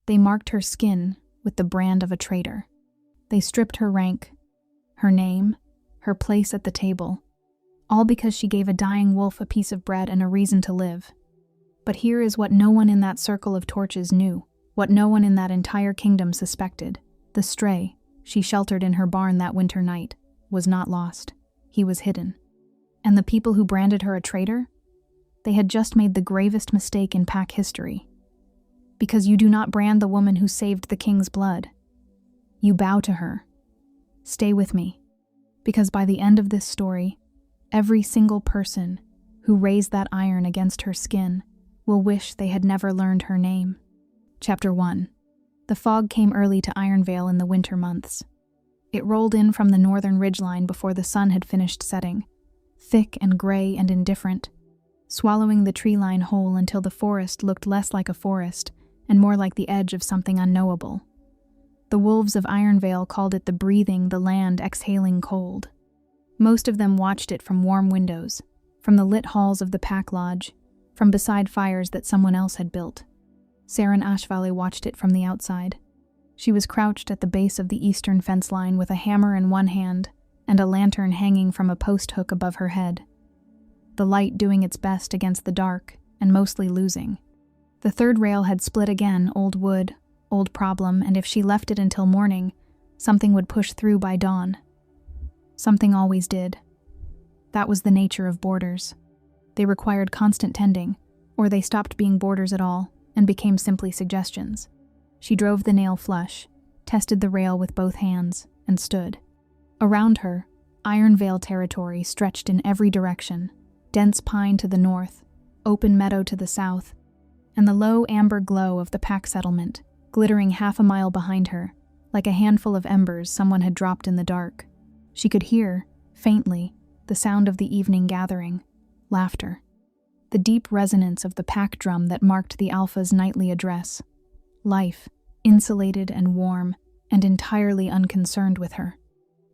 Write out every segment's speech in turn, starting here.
They marked her skin with the brand of a traitor. They stripped her rank, her name, her place at the table, all because she gave a dying wolf a piece of bread and a reason to live. But here is what no one in that circle of torches knew, what no one in that entire kingdom suspected. The stray she sheltered in her barn that winter night was not lost. He was hidden. And the people who branded her a traitor? They had just made the gravest mistake in pack history. Because you do not brand the woman who saved the king's blood. You bow to her. Stay with me. Because by the end of this story, every single person who raised that iron against her skin will wish they had never learned her name. Chapter 1. The fog came early to Ironvale in the winter months. It rolled in from the northern ridgeline before the sun had finished setting, thick and gray and indifferent, swallowing the tree line whole until the forest looked less like a forest and more like the edge of something unknowable. The wolves of Ironvale called it the breathing, the land exhaling cold. Most of them watched it from warm windows, from the lit halls of the pack lodge, from beside fires that someone else had built. Saren Ashvali watched it from the outside. She was crouched at the base of the eastern fence line with a hammer in one hand and a lantern hanging from a post hook above her head. The light doing its best against the dark and mostly losing. The third rail had split again, old wood, old problem, and if she left it until morning, something would push through by dawn. Something always did. That was the nature of borders. They required constant tending, or they stopped being borders at all and became simply suggestions. She drove the nail flush, tested the rail with both hands, and stood. Around her, Ironvale territory stretched in every direction, dense pine to the north, open meadow to the south, and the low amber glow of the pack settlement, glittering half a mile behind her, like a handful of embers someone had dropped in the dark. She could hear, faintly, the sound of the evening gathering, laughter. The deep resonance of the pack drum that marked the Alpha's nightly address. Life, insulated and warm, and entirely unconcerned with her.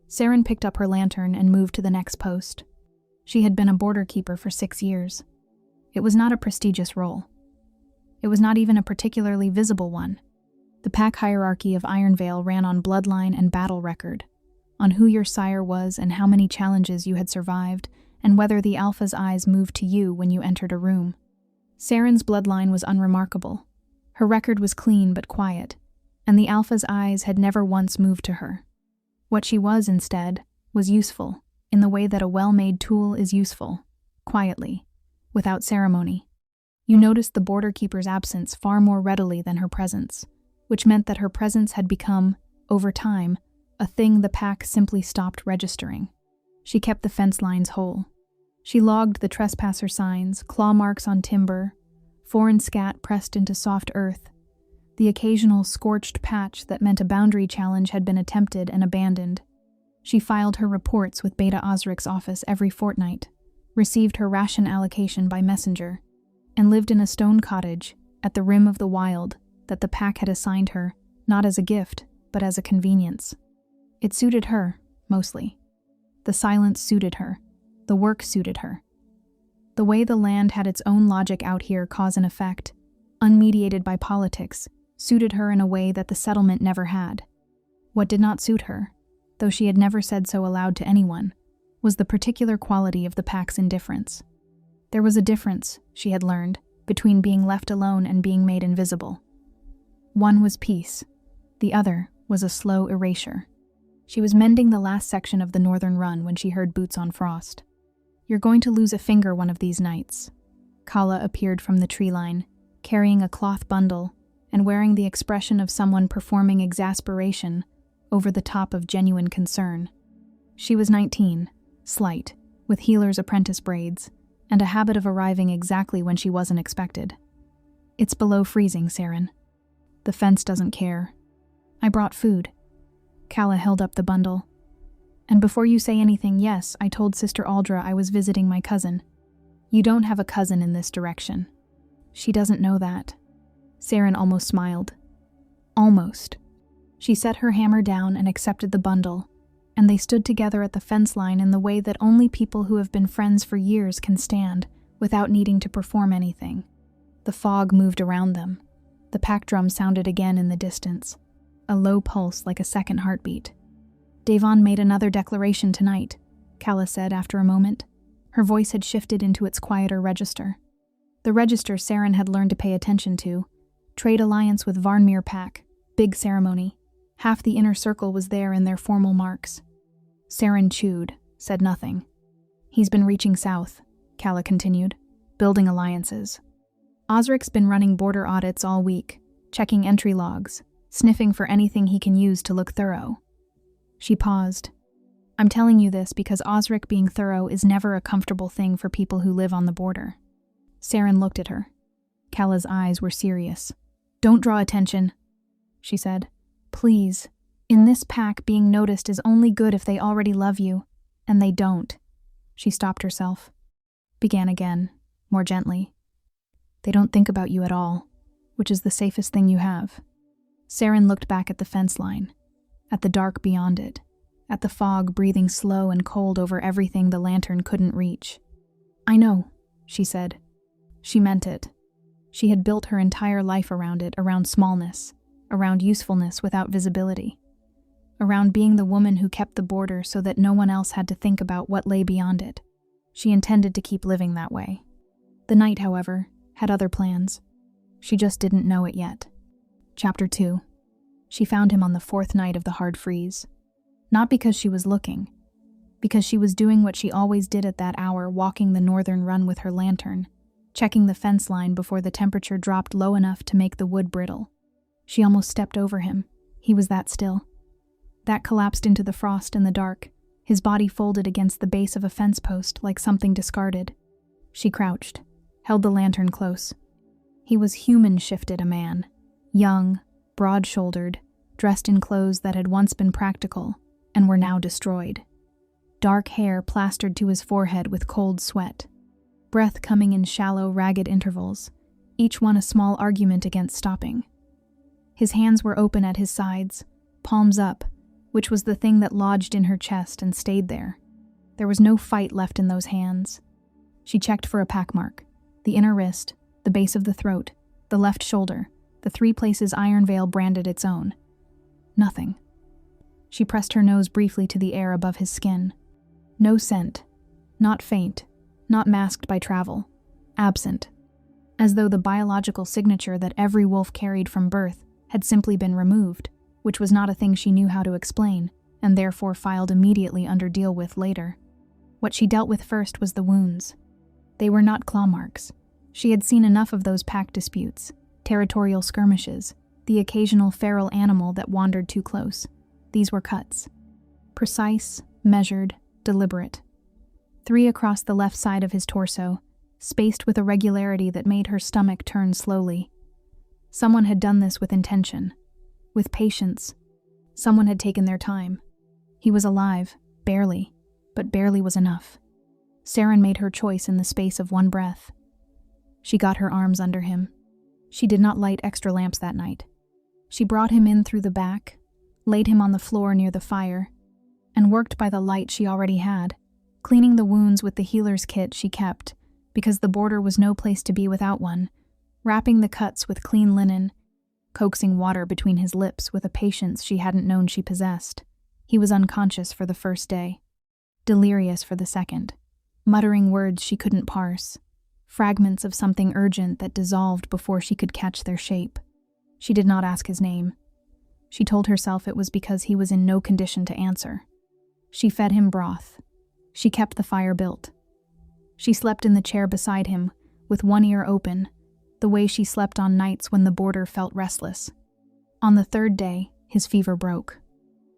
Saren picked up her lantern and moved to the next post. She had been a border keeper for 6 years. It was not a prestigious role. It was not even a particularly visible one. The pack hierarchy of Ironvale ran on bloodline and battle record, on who your sire was and how many challenges you had survived, and whether the Alpha's eyes moved to you when you entered a room. Saren's bloodline was unremarkable. Her record was clean but quiet, and the Alpha's eyes had never once moved to her. What she was, instead, was useful, in the way that a well-made tool is useful, quietly, without ceremony. You noticed the border keeper's absence far more readily than her presence, which meant that her presence had become, over time, a thing the pack simply stopped registering. She kept the fence lines whole. She logged the trespasser signs, claw marks on timber, foreign scat pressed into soft earth, the occasional scorched patch that meant a boundary challenge had been attempted and abandoned. She filed her reports with Beta Osric's office every fortnight, received her ration allocation by messenger, and lived in a stone cottage at the rim of the wild that the pack had assigned her, not as a gift, but as a convenience. It suited her, mostly. The silence suited her. The work suited her. The way the land had its own logic out here, cause and effect, unmediated by politics, suited her in a way that the settlement never had. What did not suit her, though she had never said so aloud to anyone, was the particular quality of the pack's indifference. There was a difference, she had learned, between being left alone and being made invisible. One was peace. The other was a slow erasure. She was mending the last section of the northern run when she heard boots on frost. "You're going to lose a finger one of these nights." Kala appeared from the tree line, carrying a cloth bundle and wearing the expression of someone performing exasperation over the top of genuine concern. She was 19, slight, with healer's apprentice braids, and a habit of arriving exactly when she wasn't expected. "It's below freezing, Saren. The fence doesn't care. I brought food." Kala held up the bundle. "And before you say anything, yes, I told Sister Aldra I was visiting my cousin." "You don't have a cousin in this direction." "She doesn't know that." Saren almost smiled. Almost. She set her hammer down and accepted the bundle, and they stood together at the fence line in the way that only people who have been friends for years can stand, without needing to perform anything. The fog moved around them. The pack drum sounded again in the distance, a low pulse like a second heartbeat. "Devon made another declaration tonight," Calla said after a moment. Her voice had shifted into its quieter register. The register Saren had learned to pay attention to. Trade alliance with Varnmere pack. Big ceremony. Half the inner circle was there in their formal marks. Saren chewed, said nothing. "He's been reaching south," Calla continued, "building alliances. Osric's been running border audits all week, checking entry logs, sniffing for anything he can use to look thorough." She paused. "I'm telling you this because Osric being thorough is never a comfortable thing for people who live on the border." Saren looked at her. Calla's eyes were serious. "Don't draw attention," she said. "Please. In this pack, being noticed is only good if they already love you, and they don't." She stopped herself. Began again, more gently. "They don't think about you at all, which is the safest thing you have." Saren looked back at the fence line, at the dark beyond it, at the fog breathing slow and cold over everything the lantern couldn't reach. "I know," she said. She meant it. She had built her entire life around it, around smallness, around usefulness without visibility, around being the woman who kept the border so that no one else had to think about what lay beyond it. She intended to keep living that way. The night, however, had other plans. She just didn't know it yet. Chapter 2. She found him on the 4th night of the hard freeze. Not because she was looking, because she was doing what she always did at that hour, walking the northern run with her lantern, checking the fence line before the temperature dropped low enough to make the wood brittle. She almost stepped over him. He was that still. That collapsed into the frost in the dark, his body folded against the base of a fence post like something discarded. She crouched, held the lantern close. He was human-shifted a man, young, broad-shouldered, dressed in clothes that had once been practical and were now destroyed. Dark hair plastered to his forehead with cold sweat. Breath coming in shallow, ragged intervals, each one a small argument against stopping. His hands were open at his sides, palms up, which was the thing that lodged in her chest and stayed there. There was no fight left in those hands. She checked for a pack mark, the inner wrist, the base of the throat, the left shoulder, the 3 places Iron Veil branded its own. Nothing. She pressed her nose briefly to the air above his skin. No scent, not faint, not masked by travel, absent, as though the biological signature that every wolf carried from birth had simply been removed, which was not a thing she knew how to explain, and therefore filed immediately under deal with later. What she dealt with first was the wounds. They were not claw marks. She had seen enough of those pack disputes, territorial skirmishes, the occasional feral animal that wandered too close. These were cuts. Precise, measured, deliberate. 3 across the left side of his torso, spaced with a regularity that made her stomach turn slowly. Someone had done this with intention, with patience. Someone had taken their time. He was alive, barely, but barely was enough. Saren made her choice in the space of one breath. She got her arms under him. She did not light extra lamps that night. She brought him in through the back, laid him on the floor near the fire, and worked by the light she already had, cleaning the wounds with the healer's kit she kept, because the border was no place to be without one, wrapping the cuts with clean linen, coaxing water between his lips with a patience she hadn't known she possessed. He was unconscious for the first day, delirious for the second, muttering words she couldn't parse, fragments of something urgent that dissolved before she could catch their shape. She did not ask his name. She told herself it was because he was in no condition to answer. She fed him broth. She kept the fire built. She slept in the chair beside him, with one ear open, the way she slept on nights when the border felt restless. On the 3rd day, his fever broke.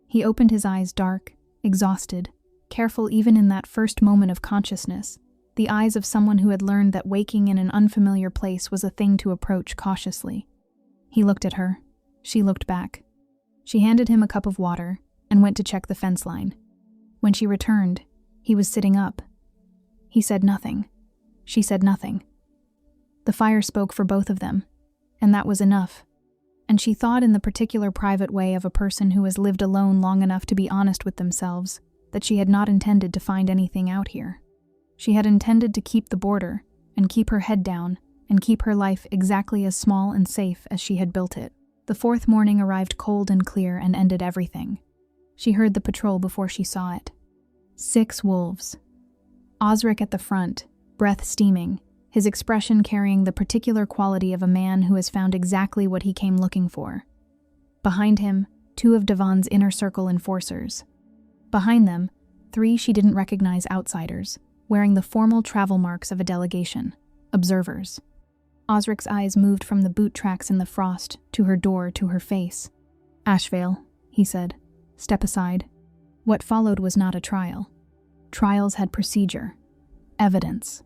He opened his eyes dark, exhausted, careful even in that first moment of consciousness, the eyes of someone who had learned that waking in an unfamiliar place was a thing to approach cautiously. He looked at her. She looked back. She handed him a cup of water and went to check the fence line. When she returned, he was sitting up. He said nothing. She said nothing. The fire spoke for both of them, and that was enough. And she thought in the particular private way of a person who has lived alone long enough to be honest with themselves that she had not intended to find anything out here. She had intended to keep the border and keep her head down and keep her life exactly as small and safe as she had built it. The fourth morning arrived cold and clear and ended everything. She heard the patrol before she saw it. 6 wolves. Osric at the front, breath steaming, his expression carrying the particular quality of a man who has found exactly what he came looking for. Behind him, 2 of Devon's inner circle enforcers. Behind them, 3 she didn't recognize outsiders, wearing the formal travel marks of a delegation, observers. Osric's eyes moved from the boot tracks in the frost to her door to her face. "Ashvale," he said, "step aside." What followed was not a trial. Trials had procedure, evidence,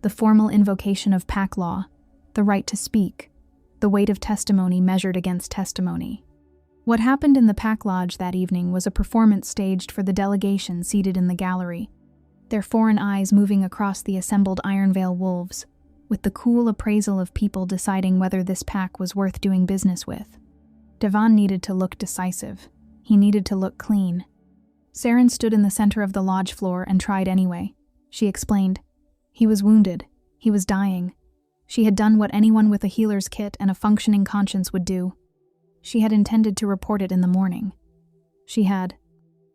the formal invocation of pack law, the right to speak, the weight of testimony measured against testimony. What happened in the pack lodge that evening was a performance staged for the delegation seated in the gallery, their foreign eyes moving across the assembled Ironvale wolves, with the cool appraisal of people deciding whether this pack was worth doing business with. Devon needed to look decisive. He needed to look clean. Saren stood in the center of the lodge floor and tried anyway. She explained. He was wounded. He was dying. She had done what anyone with a healer's kit and a functioning conscience would do. She had intended to report it in the morning. She had.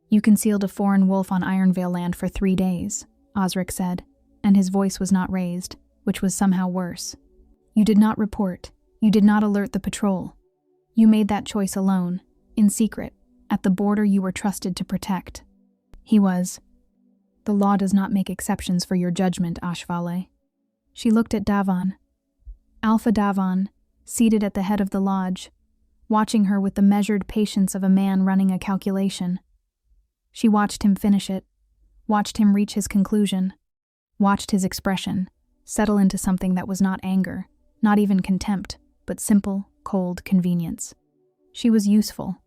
"You concealed a foreign wolf on Ironvale land for 3 days, Osric said, and his voice was not raised, which was somehow worse. "You did not report. You did not alert the patrol. You made that choice alone, in secret, at the border you were trusted to protect." He was. "The law does not make exceptions for your judgment, Ashvale." She looked at Davon. Alpha Davon, seated at the head of the lodge, watching her with the measured patience of a man running a calculation. She watched him finish it, watched him reach his conclusion, watched his expression settle into something that was not anger, not even contempt, but simple, cold convenience. She was useful.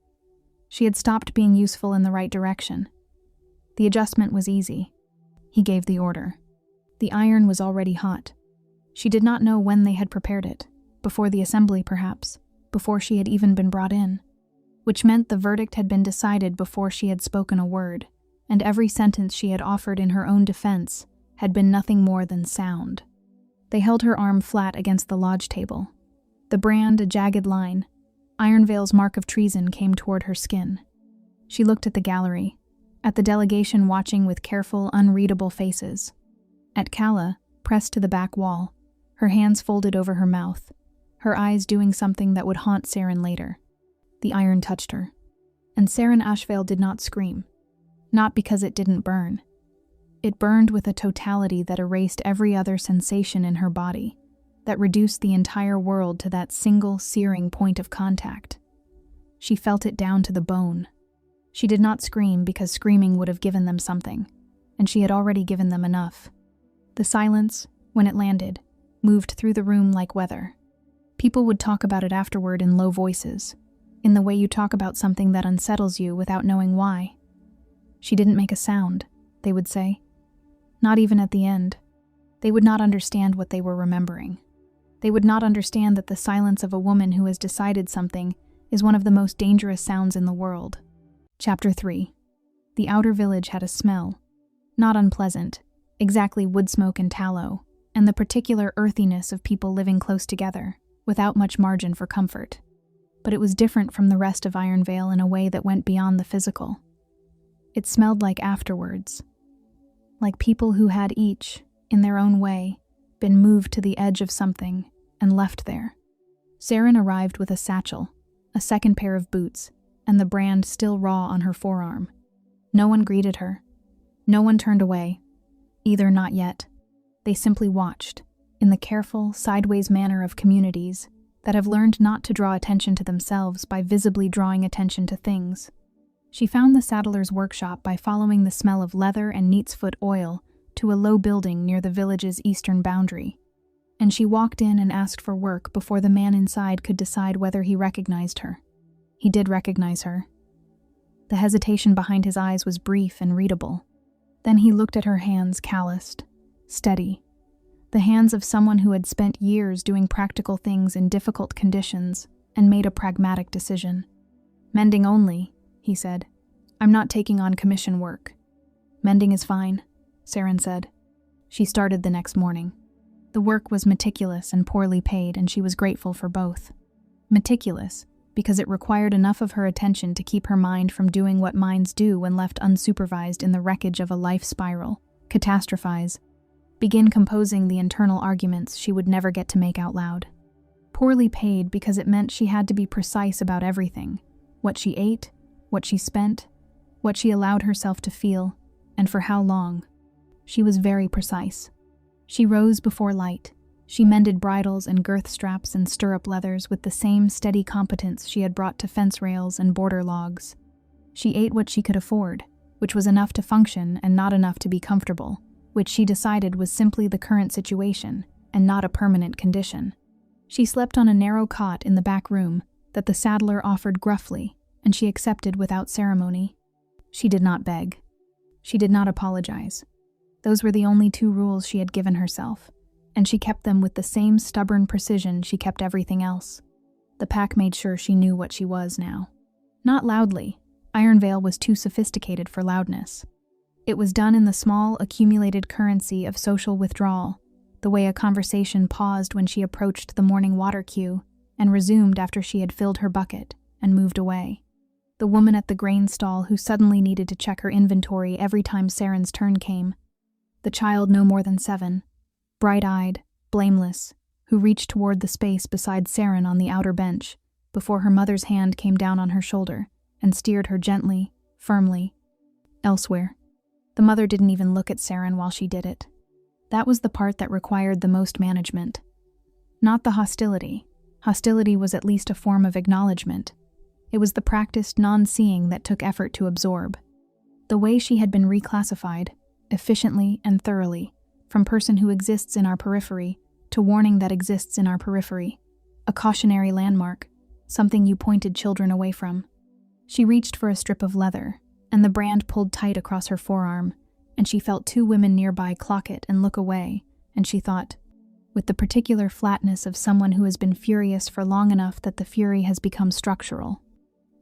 She had stopped being useful in the right direction. The adjustment was easy. He gave the order. The iron was already hot. She did not know when they had prepared it, before the assembly perhaps, before she had even been brought in, which meant the verdict had been decided before she had spoken a word, and every sentence she had offered in her own defense had been nothing more than sound. They held her arm flat against the lodge table. The brand a jagged line. Ironvale's mark of treason came toward her skin. She looked at the gallery, at the delegation watching with careful, unreadable faces. At Calla, pressed to the back wall, her hands folded over her mouth, her eyes doing something that would haunt Saren later. The iron touched her, and Saren Ashvale did not scream, not because it didn't burn. It burned with a totality that erased every other sensation in her body, that reduced the entire world to that single searing point of contact. She felt it down to the bone. She did not scream because screaming would have given them something, and she had already given them enough. The silence, when it landed, moved through the room like weather. People would talk about it afterward in low voices, in the way you talk about something that unsettles you without knowing why. "She didn't make a sound," they would say. Not even at the end. They would not understand what they were remembering. They would not understand that the silence of a woman who has decided something is one of the most dangerous sounds in the world. Chapter 3. The outer village had a smell. Not unpleasant, exactly wood smoke and tallow, and the particular earthiness of people living close together, without much margin for comfort. But it was different from the rest of Ironvale in a way that went beyond the physical. It smelled like afterwards. Like people who had each, in their own way, been moved to the edge of something and left there. Saren arrived with a satchel, a second pair of boots, and the brand still raw on her forearm. No one greeted her. No one turned away. Either not yet. They simply watched, in the careful, sideways manner of communities that have learned not to draw attention to themselves by visibly drawing attention to things. She found the saddler's workshop by following the smell of leather and neatsfoot oil to a low building near the village's eastern boundary, and she walked in and asked for work before the man inside could decide whether he recognized her. He did recognize her. The hesitation behind his eyes was brief and readable. Then he looked at her hands, calloused, steady, the hands of someone who had spent years doing practical things in difficult conditions and made a pragmatic decision. "Mending only," he said. "I'm not taking on commission work." "Mending is fine," Saren said. She started the next morning. The work was meticulous and poorly paid, and she was grateful for both. Meticulous, because it required enough of her attention to keep her mind from doing what minds do when left unsupervised in the wreckage of a life spiral, catastrophize, begin composing the internal arguments she would never get to make out loud. Poorly paid because it meant she had to be precise about everything: what she ate, what she spent, what she allowed herself to feel, and for how long. She was very precise. She rose before light. She mended bridles and girth straps and stirrup leathers with the same steady competence she had brought to fence rails and border logs. She ate what she could afford, which was enough to function and not enough to be comfortable, which she decided was simply the current situation and not a permanent condition. She slept on a narrow cot in the back room that the saddler offered gruffly, and she accepted without ceremony. She did not beg. She did not apologize. Those were the only 2 rules she had given herself, and she kept them with the same stubborn precision she kept everything else. The pack made sure she knew what she was now. Not loudly. Ironvale was too sophisticated for loudness. It was done in the small, accumulated currency of social withdrawal, the way a conversation paused when she approached the morning water queue and resumed after she had filled her bucket and moved away. The woman at the grain stall who suddenly needed to check her inventory every time Saren's turn came. The child no more than 7, bright-eyed, blameless, who reached toward the space beside Saren on the outer bench before her mother's hand came down on her shoulder and steered her gently, firmly, elsewhere. The mother didn't even look at Saren while she did it. That was the part that required the most management. Not the hostility. Hostility was at least a form of acknowledgement. It was the practiced non-seeing that took effort to absorb. The way she had been reclassified, efficiently and thoroughly, from person who exists in our periphery to warning that exists in our periphery, a cautionary landmark, something you pointed children away from. She reached for a strip of leather, and the brand pulled tight across her forearm, and she felt 2 women nearby clock it and look away, and she thought, with the particular flatness of someone who has been furious for long enough that the fury has become structural.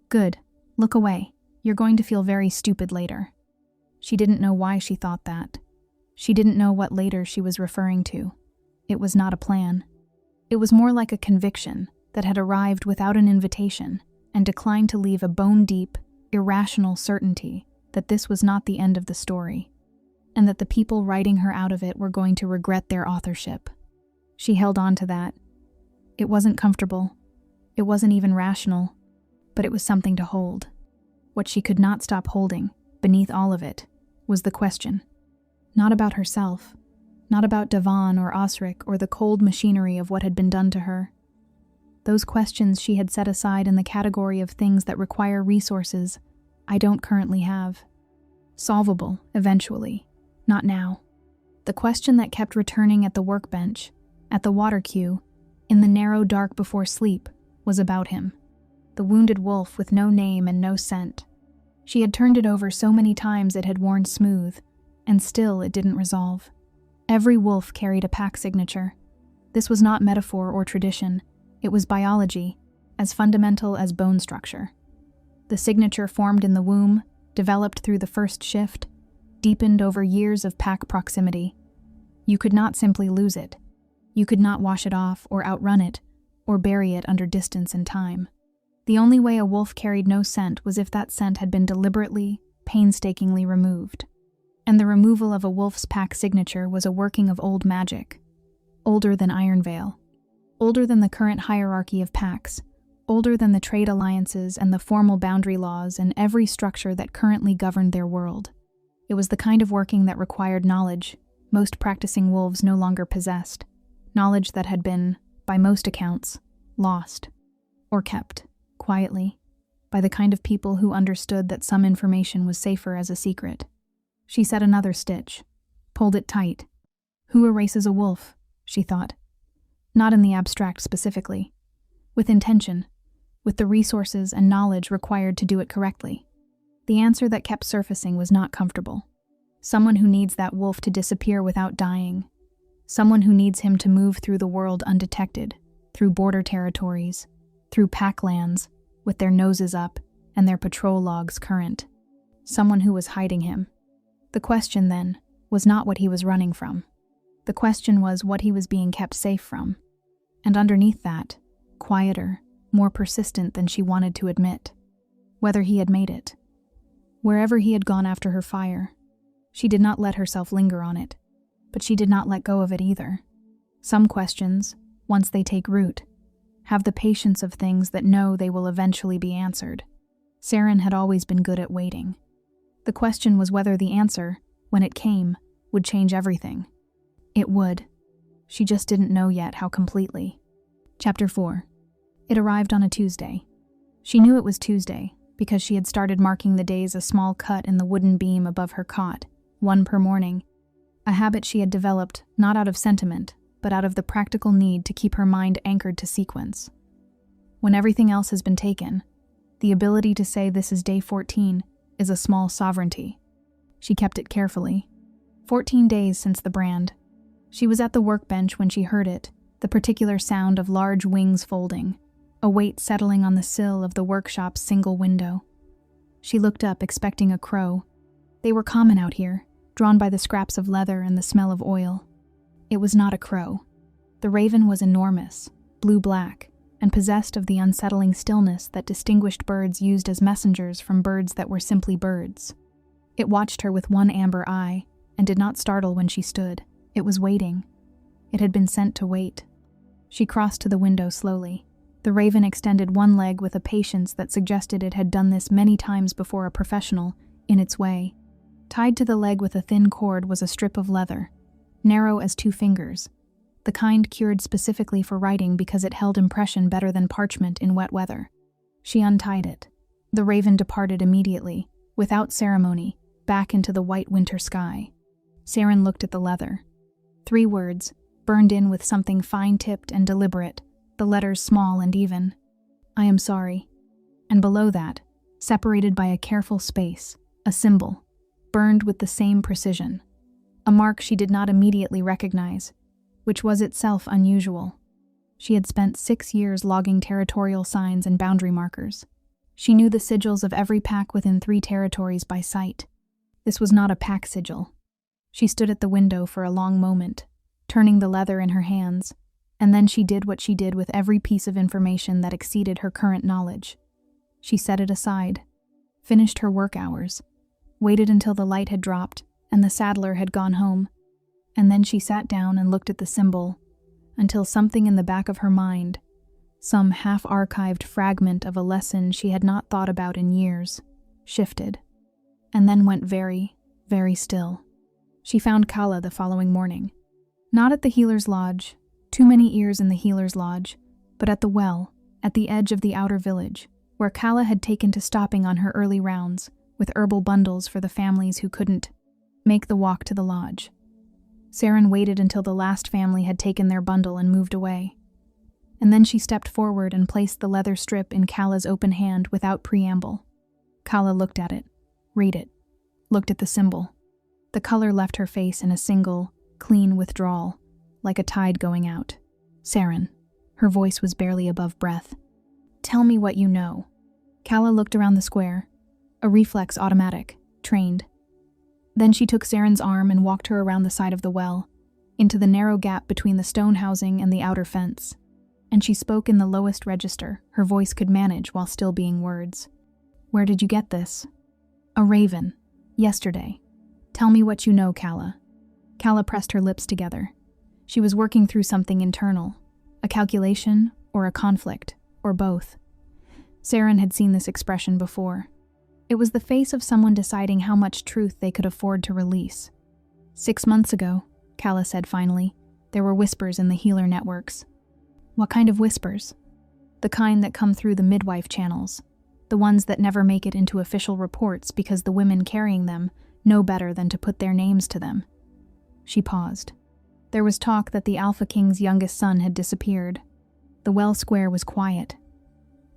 Good, look away. You're going to feel very stupid later. She didn't know why she thought that. She didn't know what later she was referring to. It was not a plan. It was more like a conviction that had arrived without an invitation and declined to leave a bone-deep, irrational certainty that this was not the end of the story, and that the people writing her out of it were going to regret their authorship. She held on to that. It wasn't comfortable. It wasn't even rational, but it was something to hold. What she could not stop holding, beneath all of it, was the question. Not about herself, not about Devon or Osric or the cold machinery of what had been done to her. Those questions she had set aside in the category of things that require resources I don't currently have. Solvable, eventually, not now. The question that kept returning at the workbench, at the water queue, in the narrow dark before sleep, was about him. The wounded wolf with no name and no scent. She had turned it over so many times it had worn smooth, and still it didn't resolve. Every wolf carried a pack signature. This was not metaphor or tradition. It was biology, as fundamental as bone structure. The signature formed in the womb, developed through the first shift, deepened over years of pack proximity. You could not simply lose it. You could not wash it off or outrun it, or bury it under distance and time. The only way a wolf carried no scent was if that scent had been deliberately, painstakingly removed. And the removal of a wolf's pack signature was a working of old magic. Older than Ironvale. Older than the current hierarchy of packs. Older than the trade alliances and the formal boundary laws and every structure that currently governed their world. It was the kind of working that required knowledge most practicing wolves no longer possessed. Knowledge that had been, by most accounts, lost. Or kept. Quietly, by the kind of people who understood that some information was safer as a secret. She set another stitch, pulled it tight. Who erases a wolf? She thought. Not in the abstract specifically. With intention, with the resources and knowledge required to do it correctly. The answer that kept surfacing was not comfortable. Someone who needs that wolf to disappear without dying. Someone who needs him to move through the world undetected, through border territories, through pack lands, with their noses up and their patrol logs current. Someone who was hiding him. The question, then, was not what he was running from. The question was what he was being kept safe from. And underneath that, quieter, more persistent than she wanted to admit, whether he had made it. Wherever he had gone after her fire, she did not let herself linger on it, but she did not let go of it either. Some questions, once they take root, have the patience of things that know they will eventually be answered. Saren had always been good at waiting. The question was whether the answer, when it came, would change everything. It would. She just didn't know yet how completely. Chapter 4. It arrived on a Tuesday. She knew it was Tuesday because she had started marking the days a small cut in the wooden beam above her cot, one per morning, a habit she had developed not out of sentiment, but out of the practical need to keep her mind anchored to sequence. When everything else has been taken, the ability to say this is day 14 is a small sovereignty. She kept it carefully. 14 days since the brand. She was at the workbench when she heard it, the particular sound of large wings folding, a weight settling on the sill of the workshop's single window. She looked up, expecting a crow. They were common out here, drawn by the scraps of leather and the smell of oil. It was not a crow. The raven was enormous, blue-black, and possessed of the unsettling stillness that distinguished birds used as messengers from birds that were simply birds. It watched her with one amber eye, and did not startle when she stood. It was waiting. It had been sent to wait. She crossed to the window slowly. The raven extended one leg with a patience that suggested it had done this many times before a professional, in its way. Tied to the leg with a thin cord was a strip of leather, narrow as 2 fingers, the kind cured specifically for writing because it held impression better than parchment in wet weather. She untied it. The raven departed immediately, without ceremony, back into the white winter sky. Saren looked at the leather. 3 words, burned in with something fine-tipped and deliberate, the letters small and even. I am sorry. And below that, separated by a careful space, a symbol, burned with the same precision. A mark she did not immediately recognize, which was itself unusual. She had spent 6 years logging territorial signs and boundary markers. She knew the sigils of every pack within 3 territories by sight. This was not a pack sigil. She stood at the window for a long moment, turning the leather in her hands, and then she did what she did with every piece of information that exceeded her current knowledge. She set it aside, finished her work hours, waited until the light had dropped and the saddler had gone home, and then she sat down and looked at the symbol until something in the back of her mind, some half-archived fragment of a lesson she had not thought about in years, shifted, and then went very, very still. She found Kala the following morning. Not at the healer's lodge, too many ears in the healer's lodge, but at the well, at the edge of the outer village, where Kala had taken to stopping on her early rounds, with herbal bundles for the families who couldn't make the walk to the lodge. Saren waited until the last family had taken their bundle and moved away. And then she stepped forward and placed the leather strip in Kala's open hand without preamble. Kala looked at it, read it, looked at the symbol. The color left her face in a single, clean withdrawal, like a tide going out. Saren. Her voice was barely above breath. Tell me what you know. Kala looked around the square, a reflex automatic, trained. Then she took Saren's arm and walked her around the side of the well, into the narrow gap between the stone housing and the outer fence. And she spoke in the lowest register her voice could manage while still being words. Where did you get this? A raven. Yesterday. Tell me what you know, Kala. Kala pressed her lips together. She was working through something internal, a calculation or a conflict, or both. Saren had seen this expression before. It was the face of someone deciding how much truth they could afford to release. 6 months ago, Kala said finally, there were whispers in the healer networks. What kind of whispers? The kind that come through the midwife channels, the ones that never make it into official reports because the women carrying them know better than to put their names to them. She paused. There was talk that the Alpha King's youngest son had disappeared. The well square was quiet.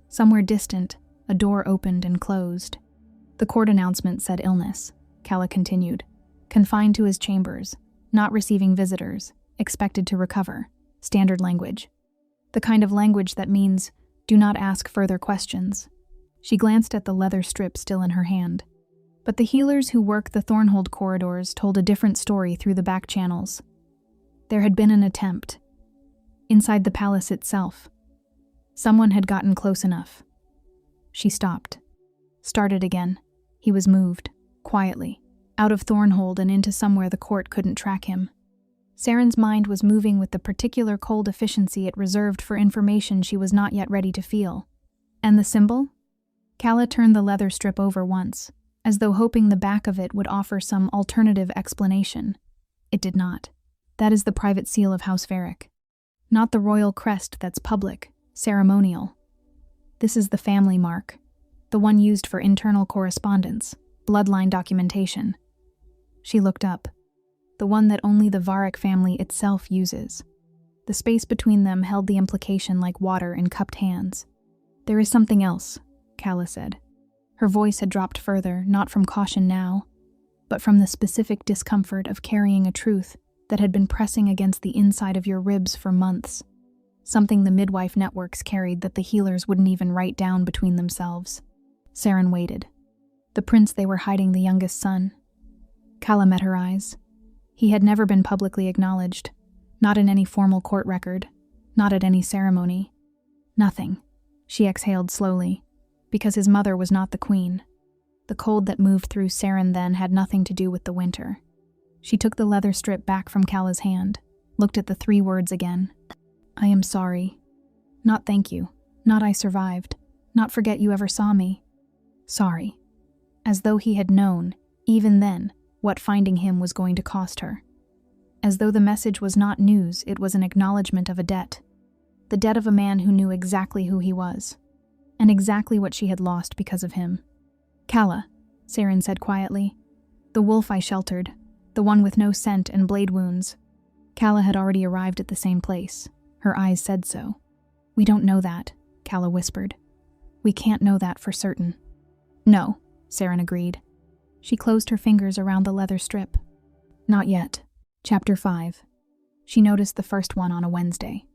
Somewhere distant, a door opened and closed. The court announcement said illness, Kala continued. Confined to his chambers, not receiving visitors, expected to recover. Standard language. The kind of language that means, do not ask further questions. She glanced at the leather strip still in her hand. But the healers who work the Thornhold corridors told a different story through the back channels. There had been an attempt. Inside the palace itself. Someone had gotten close enough. She stopped. Started again. He was moved, quietly, out of Thornhold and into somewhere the court couldn't track him. Saren's mind was moving with the particular cold efficiency it reserved for information she was not yet ready to feel. And the symbol? Calla turned the leather strip over once, as though hoping the back of it would offer some alternative explanation. It did not. That is the private seal of House Varric. Not the royal crest that's public, ceremonial. This is the family mark, the one used for internal correspondence, bloodline documentation. She looked up. The one that only the Varric family itself uses. The space between them held the implication like water in cupped hands. There is something else, Calla said. Her voice had dropped further, not from caution now, but from the specific discomfort of carrying a truth that had been pressing against the inside of your ribs for months. Something the midwife networks carried that the healers wouldn't even write down between themselves. Saren waited. The prince they were hiding the youngest son. Calla met her eyes. He had never been publicly acknowledged, not in any formal court record, not at any ceremony. Nothing, she exhaled slowly, because his mother was not the queen. The cold that moved through Saren then had nothing to do with the winter. She took the leather strip back from Calla's hand, looked at the 3 words again. I am sorry. Not thank you, not I survived, not forget you ever saw me. Sorry. As though he had known, even then, what finding him was going to cost her. As though the message was not news, it was an acknowledgement of a debt. The debt of a man who knew exactly who he was, and exactly what she had lost because of him. Calla, Saren said quietly. The wolf I sheltered, the one with no scent and blade wounds. Calla had already arrived at the same place. Her eyes said so. We don't know that, Calla whispered. We can't know that for certain. No, Saren agreed. She closed her fingers around the leather strip. Not yet. Chapter 5. She noticed the first one on a Wednesday.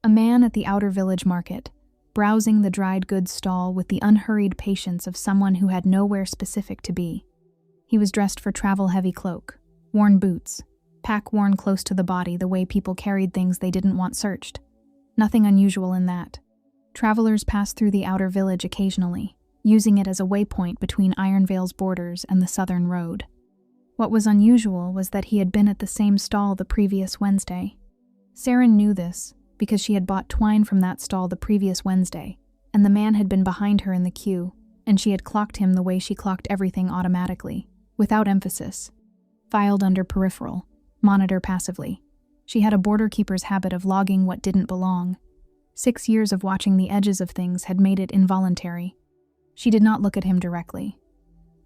A man at the outer village market, browsing the dried goods stall with the unhurried patience of someone who had nowhere specific to be. He was dressed for travel-heavy cloak, worn boots, pack worn close to the body the way people carried things they didn't want searched. Nothing unusual in that. Travelers passed through the outer village occasionally, using it as a waypoint between Ironvale's borders and the southern road. What was unusual was that he had been at the same stall the previous Wednesday. Saren knew this because she had bought twine from that stall the previous Wednesday, and the man had been behind her in the queue, and she had clocked him the way she clocked everything automatically, without emphasis. Filed under peripheral, monitor passively. She had a border keeper's habit of logging what didn't belong. 6 years of watching the edges of things had made it involuntary. She did not look at him directly.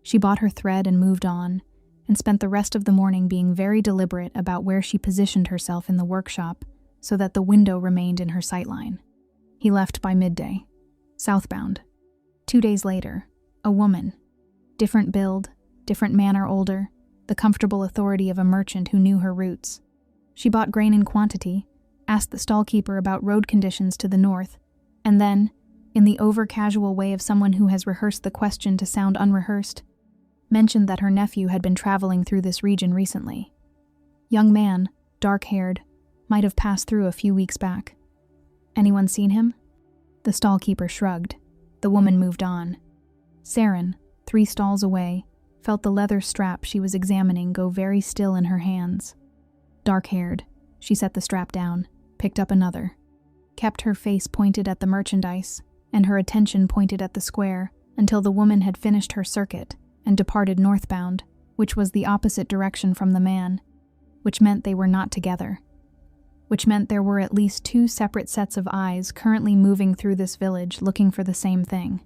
She bought her thread and moved on, and spent the rest of the morning being very deliberate about where she positioned herself in the workshop so that the window remained in her sightline. He left by midday, southbound. 2 days later, a woman. Different build, different manner older, the comfortable authority of a merchant who knew her roots. She bought grain in quantity, asked the stallkeeper about road conditions to the north, and then, in the over-casual way of someone who has rehearsed the question to sound unrehearsed, mentioned that her nephew had been traveling through this region recently. Young man, dark-haired, might have passed through a few weeks back. Anyone seen him? The stallkeeper shrugged. The woman moved on. Saren, 3 stalls away, felt the leather strap she was examining go very still in her hands. Dark-haired, she set the strap down, picked up another, kept her face pointed at the merchandise, and her attention pointed at the square until the woman had finished her circuit and departed northbound, which was the opposite direction from the man, which meant they were not together, which meant there were at least 2 separate sets of eyes currently moving through this village looking for the same thing.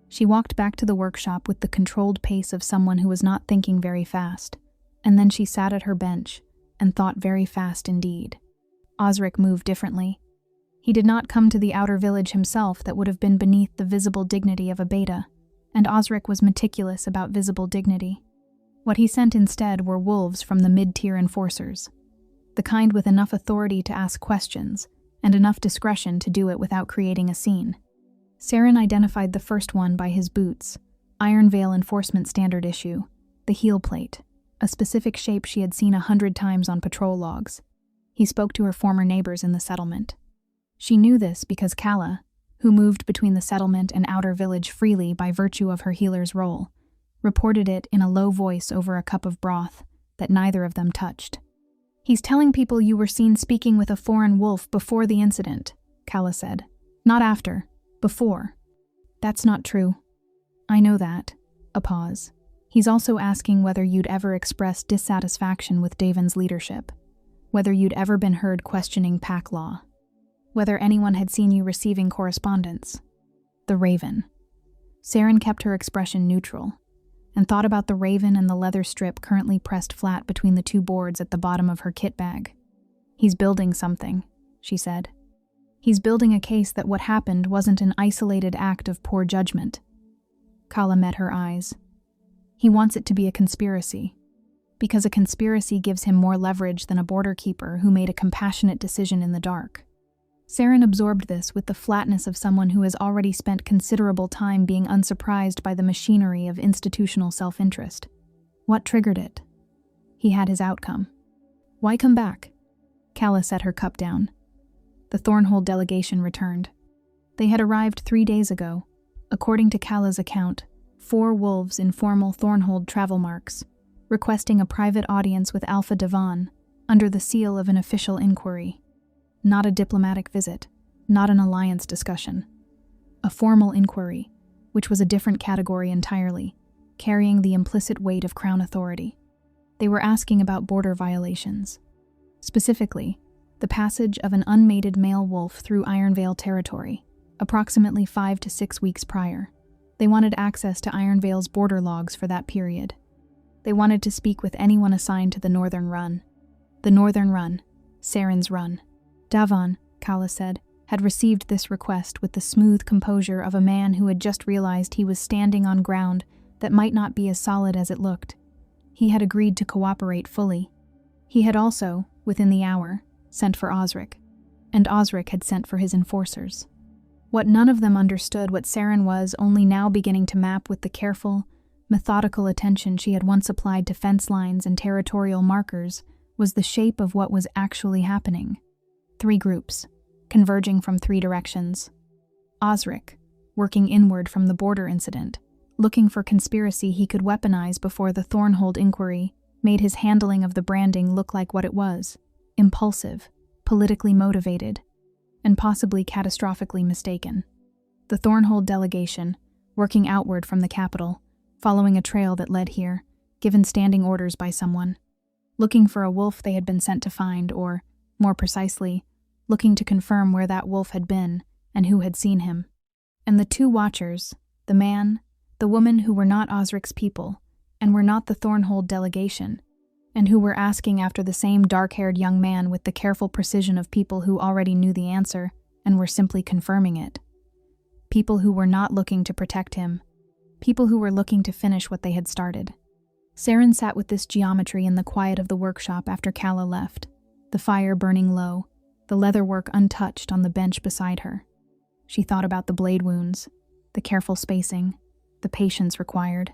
She walked back to the workshop with the controlled pace of someone who was not thinking very fast, and then she sat at her bench and thought very fast indeed. Osric moved differently. He did not come to the outer village himself that would have been beneath the visible dignity of a beta, and Osric was meticulous about visible dignity. What he sent instead were wolves from the mid-tier enforcers, the kind with enough authority to ask questions and enough discretion to do it without creating a scene. Saren identified the first one by his boots, Ironvale Enforcement Standard issue, the heel plate, a specific shape she had seen 100 times on patrol logs. He spoke to her former neighbors in the settlement. She knew this because Kala, who moved between the settlement and outer village freely by virtue of her healer's role, reported it in a low voice over a cup of broth that neither of them touched. "He's telling people you were seen speaking with a foreign wolf before the incident," Kala said. "Not after. Before." "That's not true." "I know that." A pause. "He's also asking whether you'd ever expressed dissatisfaction with Davin's leadership. Whether you'd ever been heard questioning pack law. Whether anyone had seen you receiving correspondence." The raven. Saren kept her expression neutral, and thought about the raven and the leather strip currently pressed flat between the two boards at the bottom of her kit bag. "He's building something," she said. "He's building a case that what happened wasn't an isolated act of poor judgment." Kala met her eyes. "He wants it to be a conspiracy, because a conspiracy gives him more leverage than a border keeper who made a compassionate decision in the dark." Saren absorbed this with the flatness of someone who has already spent considerable time being unsurprised by the machinery of institutional self-interest. What triggered it? He had his outcome. "Why come back?" Kala set her cup down. The Thornhold delegation returned. They had arrived 3 days ago. According to Kala's account, 4 wolves in formal Thornhold travel marks, requesting a private audience with Alpha Devon under the seal of an official inquiry. Not a diplomatic visit, not an alliance discussion. A formal inquiry, which was a different category entirely, carrying the implicit weight of Crown authority. They were asking about border violations. Specifically, the passage of an unmated male wolf through Ironvale territory, approximately 5 to 6 weeks prior. They wanted access to Ironvale's border logs for that period. They wanted to speak with anyone assigned to the Northern Run. The Northern Run, Saren's Run. Davon, Kala said, had received this request with the smooth composure of a man who had just realized he was standing on ground that might not be as solid as it looked. He had agreed to cooperate fully. He had also, within the hour, sent for Osric, and Osric had sent for his enforcers. What none of them understood what Saren was only now beginning to map with the careful, methodical attention she had once applied to fence lines and territorial markers was the shape of what was actually happening. 3 groups, converging from 3 directions. Osric, working inward from the border incident, looking for conspiracy he could weaponize before the Thornhold inquiry, made his handling of the branding look like what it was: impulsive, politically motivated, and possibly catastrophically mistaken. The Thornhold delegation, working outward from the capital, following a trail that led here, given standing orders by someone, looking for a wolf they had been sent to find, or, more precisely, looking to confirm where that wolf had been and who had seen him. And the 2 watchers, the man, the woman who were not Osric's people, and were not the Thornhold delegation, and who were asking after the same dark-haired young man with the careful precision of people who already knew the answer and were simply confirming it. People who were not looking to protect him. People who were looking to finish what they had started. Saren sat with this geometry in the quiet of the workshop after Kala left, the fire burning low, the leatherwork untouched on the bench beside her. She thought about the blade wounds, the careful spacing, the patience required.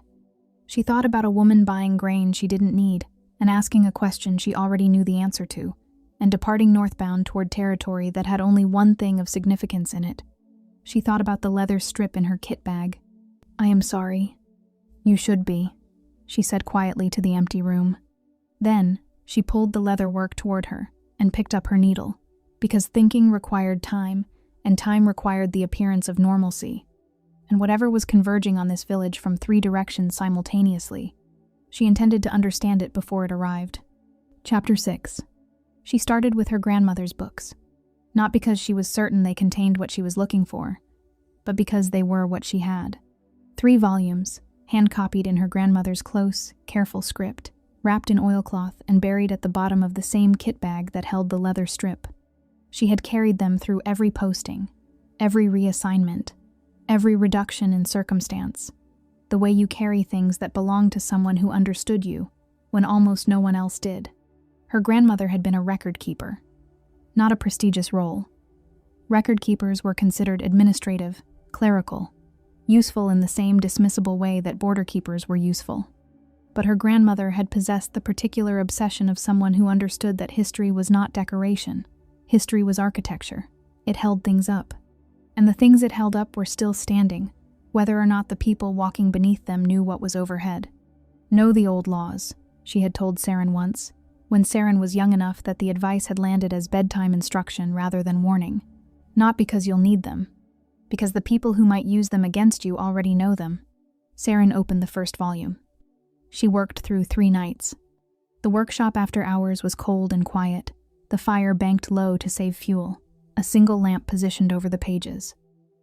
She thought about a woman buying grain she didn't need and asking a question she already knew the answer to, and departing northbound toward territory that had only one thing of significance in it. She thought about the leather strip in her kit bag. "I am sorry." "You should be," she said quietly to the empty room. Then, she pulled the leather work toward her and picked up her needle, because thinking required time, and time required the appearance of normalcy. And whatever was converging on this village from 3 directions simultaneously, she intended to understand it before it arrived. Chapter 6. She started with her grandmother's books, not because she was certain they contained what she was looking for, but because they were what she had. 3 volumes, hand-copied in her grandmother's close, careful script, wrapped in oilcloth and buried at the bottom of the same kit bag that held the leather strip. She had carried them through every posting, every reassignment, every reduction in circumstance, the way you carry things that belonged to someone who understood you, when almost no one else did. Her grandmother had been a record keeper, not a prestigious role. Record keepers were considered administrative, clerical, useful in the same dismissible way that border keepers were useful. but her grandmother had possessed the particular obsession of someone who understood that history was not decoration. History was architecture. It held things up. And the things it held up were still standing, whether or not the people walking beneath them knew what was overhead. Know the old laws, she had told Saren once, when Saren was young enough that the advice had landed as bedtime instruction rather than warning. Not because you'll need them, because the people who might use them against you already know them. Saren opened the first volume. She worked through 3 nights. The workshop after hours was cold and quiet, the fire banked low to save fuel, a single lamp positioned over the pages.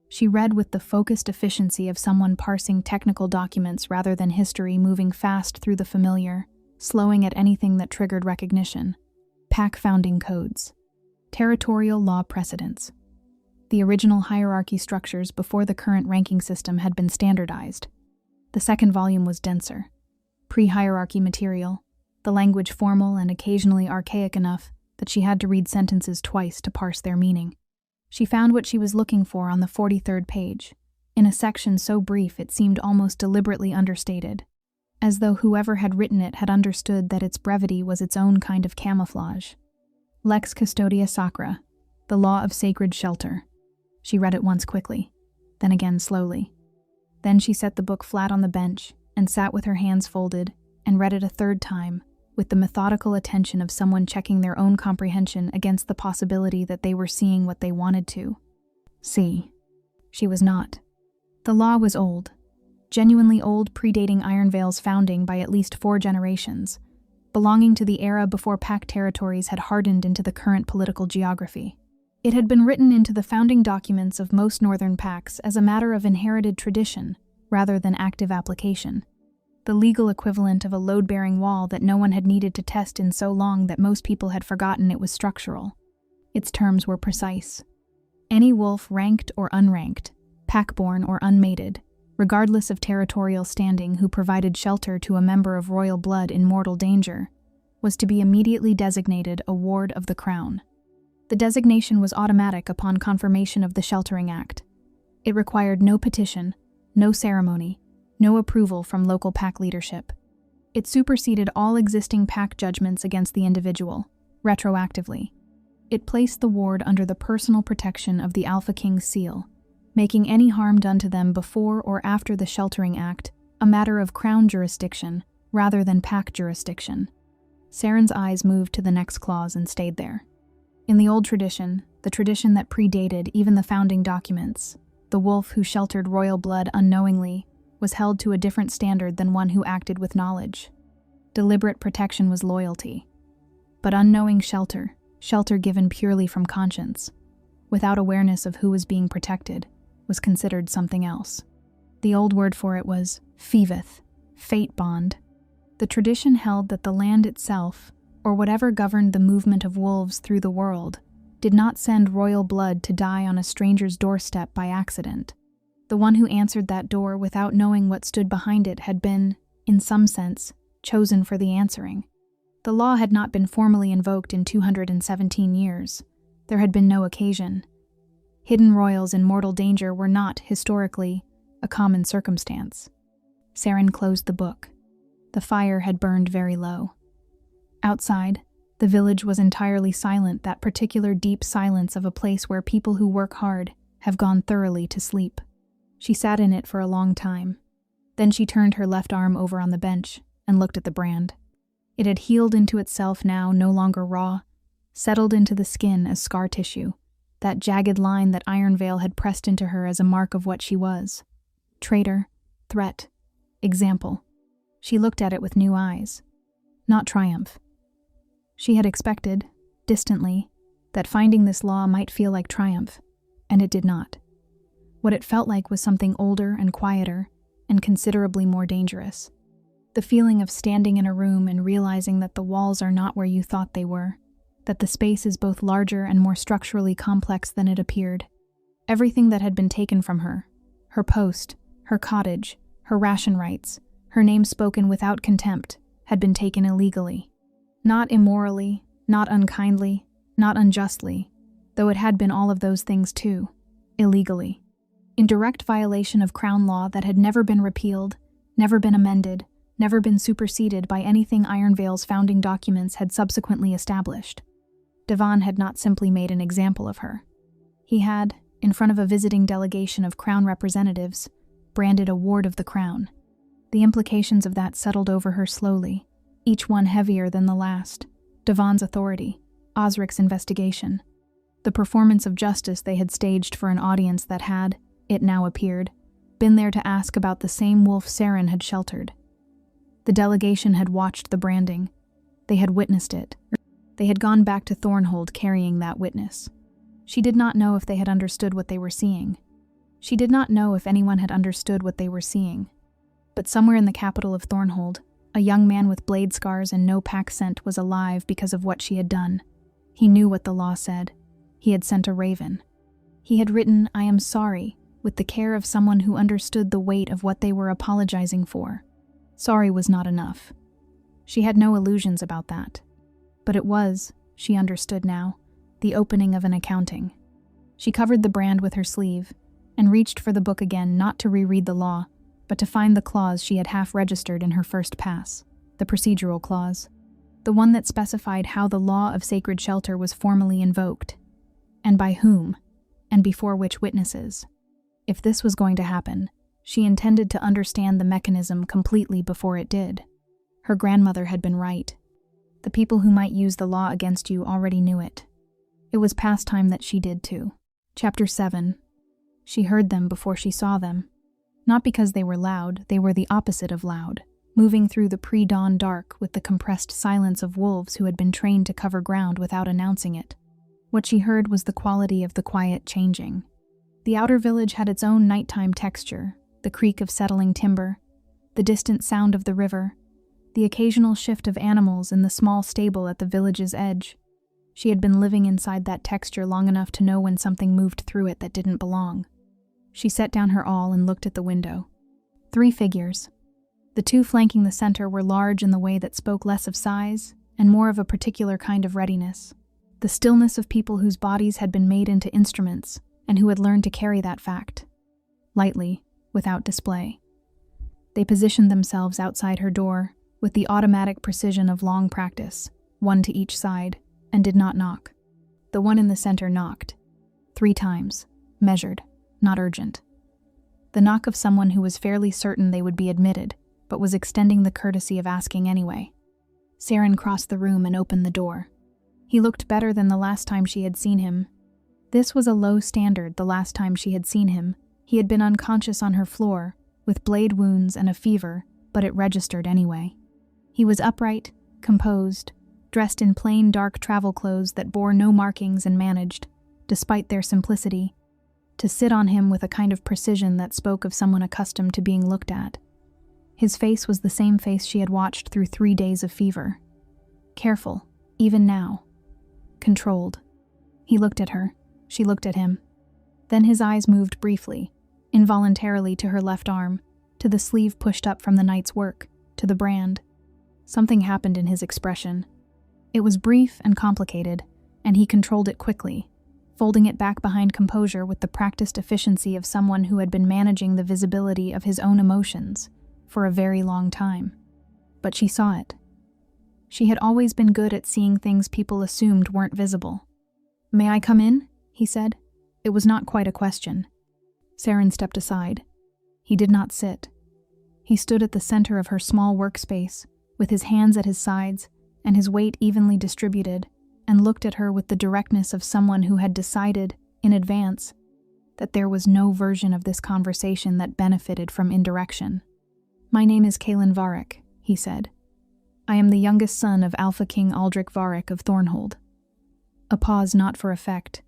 She read with the focused efficiency of someone parsing technical documents rather than history, moving fast through the familiar, slowing at anything that triggered recognition. Pack founding codes. Territorial law precedents. The original hierarchy structures before the current ranking system had been standardized. The second volume was denser. Pre-hierarchy material, the language formal and occasionally archaic enough that she had to read sentences twice to parse their meaning. She found what she was looking for on the 43rd page, in a section so brief it seemed almost deliberately understated, as though whoever had written it had understood that its brevity was its own kind of camouflage. Lex Custodia Sacra, the law of sacred shelter. She read it once quickly, then again slowly. Then she set the book flat on the bench and sat with her hands folded and read it a third time, with the methodical attention of someone checking their own comprehension against the possibility that they were seeing what they wanted to see. She was not. The law was old, genuinely old, predating Ironvale's founding by at least 4 generations, belonging to the era before Pack territories had hardened into the current political geography. It had been written into the founding documents of most northern packs as a matter of inherited tradition rather than active application. The legal equivalent of a load-bearing wall that no one had needed to test in so long that most people had forgotten it was structural. Its terms were precise. Any wolf, ranked or unranked, pack-born or unmated, regardless of territorial standing, who provided shelter to a member of royal blood in mortal danger, was to be immediately designated a ward of the crown. The designation was automatic upon confirmation of the Sheltering Act. It required no petition, no ceremony, no approval from local pack leadership. It superseded all existing pack judgments against the individual, retroactively. It placed the ward under the personal protection of the Alpha King's seal, making any harm done to them before or after the Sheltering Act a matter of crown jurisdiction rather than pack jurisdiction. Saren's eyes moved to the next clause and stayed there. In the old tradition, the tradition that predated even the founding documents, the wolf who sheltered royal blood unknowingly was held to a different standard than one who acted with knowledge. Deliberate protection was loyalty. But unknowing shelter given purely from conscience, without awareness of who was being protected, was considered something else. The old word for it was fevith, fate bond. The tradition held that the land itself, or whatever governed the movement of wolves through the world, did not send royal blood to die on a stranger's doorstep by accident. The one who answered that door without knowing what stood behind it had been, in some sense, chosen for the answering. The law had not been formally invoked in 217 years. There had been no occasion. Hidden royals in mortal danger were not, historically, a common circumstance. Saren closed the book. The fire had burned very low. Outside, the village was entirely silent, that particular deep silence of a place where people who work hard have gone thoroughly to sleep. She sat in it for a long time. Then she turned her left arm over on the bench and looked at the brand. It had healed into itself now, no longer raw, settled into the skin as scar tissue, that jagged line that Ironvale had pressed into her as a mark of what she was. Traitor, threat, example. She looked at it with new eyes. Not triumph. She had expected, distantly, that finding this law might feel like triumph, and it did not. What it felt like was something older and quieter, and considerably more dangerous. The feeling of standing in a room and realizing that the walls are not where you thought they were, that the space is both larger and more structurally complex than it appeared. Everything that had been taken from her, her post, her cottage, her ration rights, her name spoken without contempt, had been taken illegally. Not immorally, not unkindly, not unjustly, though it had been all of those things too, illegally. In direct violation of crown law that had never been repealed, never been amended, never been superseded by anything Ironvale's founding documents had subsequently established. Devon had not simply made an example of her. He had, in front of a visiting delegation of Crown representatives, branded a ward of the Crown. The implications of that settled over her slowly, each one heavier than the last. Devon's authority, Osric's investigation, the performance of justice they had staged for an audience that had, it now appeared, been there to ask about the same wolf Saren had sheltered. The delegation had watched the branding. They had witnessed it. They had gone back to Thornhold carrying that witness. She did not know if they had understood what they were seeing. She did not know if anyone had understood what they were seeing. But somewhere in the capital of Thornhold, a young man with blade scars and no pack scent was alive because of what she had done. He knew what the law said. He had sent a raven. He had written, "I am sorry," with the care of someone who understood the weight of what they were apologizing for. Sorry was not enough. She had no illusions about that. But it was, she understood now, the opening of an accounting. She covered the brand with her sleeve and reached for the book again, not to reread the law, but to find the clause she had half-registered in her first pass, the procedural clause, the one that specified how the law of sacred shelter was formally invoked, and by whom, and before which witnesses. If this was going to happen, she intended to understand the mechanism completely before it did. Her grandmother had been right. The people who might use the law against you already knew it. It was past time that she did too. Chapter 7. She heard them before she saw them. Not because they were loud, they were the opposite of loud, moving through the pre-dawn dark with the compressed silence of wolves who had been trained to cover ground without announcing it. What she heard was the quality of the quiet changing. The outer village had its own nighttime texture, the creak of settling timber, the distant sound of the river, the occasional shift of animals in the small stable at the village's edge. She had been living inside that texture long enough to know when something moved through it that didn't belong. She set down her awl and looked at the window. 3 figures. The 2 flanking the center were large in the way that spoke less of size and more of a particular kind of readiness. The stillness of people whose bodies had been made into instruments and who had learned to carry that fact. Lightly, without display. They positioned themselves outside her door with the automatic precision of long practice, one to each side, and did not knock. The one in the center knocked. 3 times, measured, not urgent. The knock of someone who was fairly certain they would be admitted, but was extending the courtesy of asking anyway. Saren crossed the room and opened the door. He looked better than the last time she had seen him. This was a low standard the last time she had seen him. He had been unconscious on her floor, with blade wounds and a fever, but it registered anyway. He was upright, composed, dressed in plain dark travel clothes that bore no markings and managed, despite their simplicity, to sit on him with a kind of precision that spoke of someone accustomed to being looked at. His face was the same face she had watched through 3 days of fever. Careful, even now. Controlled. He looked at her. She looked at him. Then his eyes moved briefly, involuntarily to her left arm, to the sleeve pushed up from the night's work, to the brand. Something happened in his expression. It was brief and complicated, and he controlled it quickly, folding it back behind composure with the practiced efficiency of someone who had been managing the visibility of his own emotions for a very long time. But she saw it. She had always been good at seeing things people assumed weren't visible. "May I come in?" he said. It was not quite a question. Saren stepped aside. He did not sit. He stood at the center of her small workspace, with his hands at his sides and his weight evenly distributed, and looked at her with the directness of someone who had decided, in advance, that there was no version of this conversation that benefited from indirection. "My name is Kaelin Varric," he said. "I am the youngest son of Alpha King Aldrich Varric of Thornhold." A pause not for effect,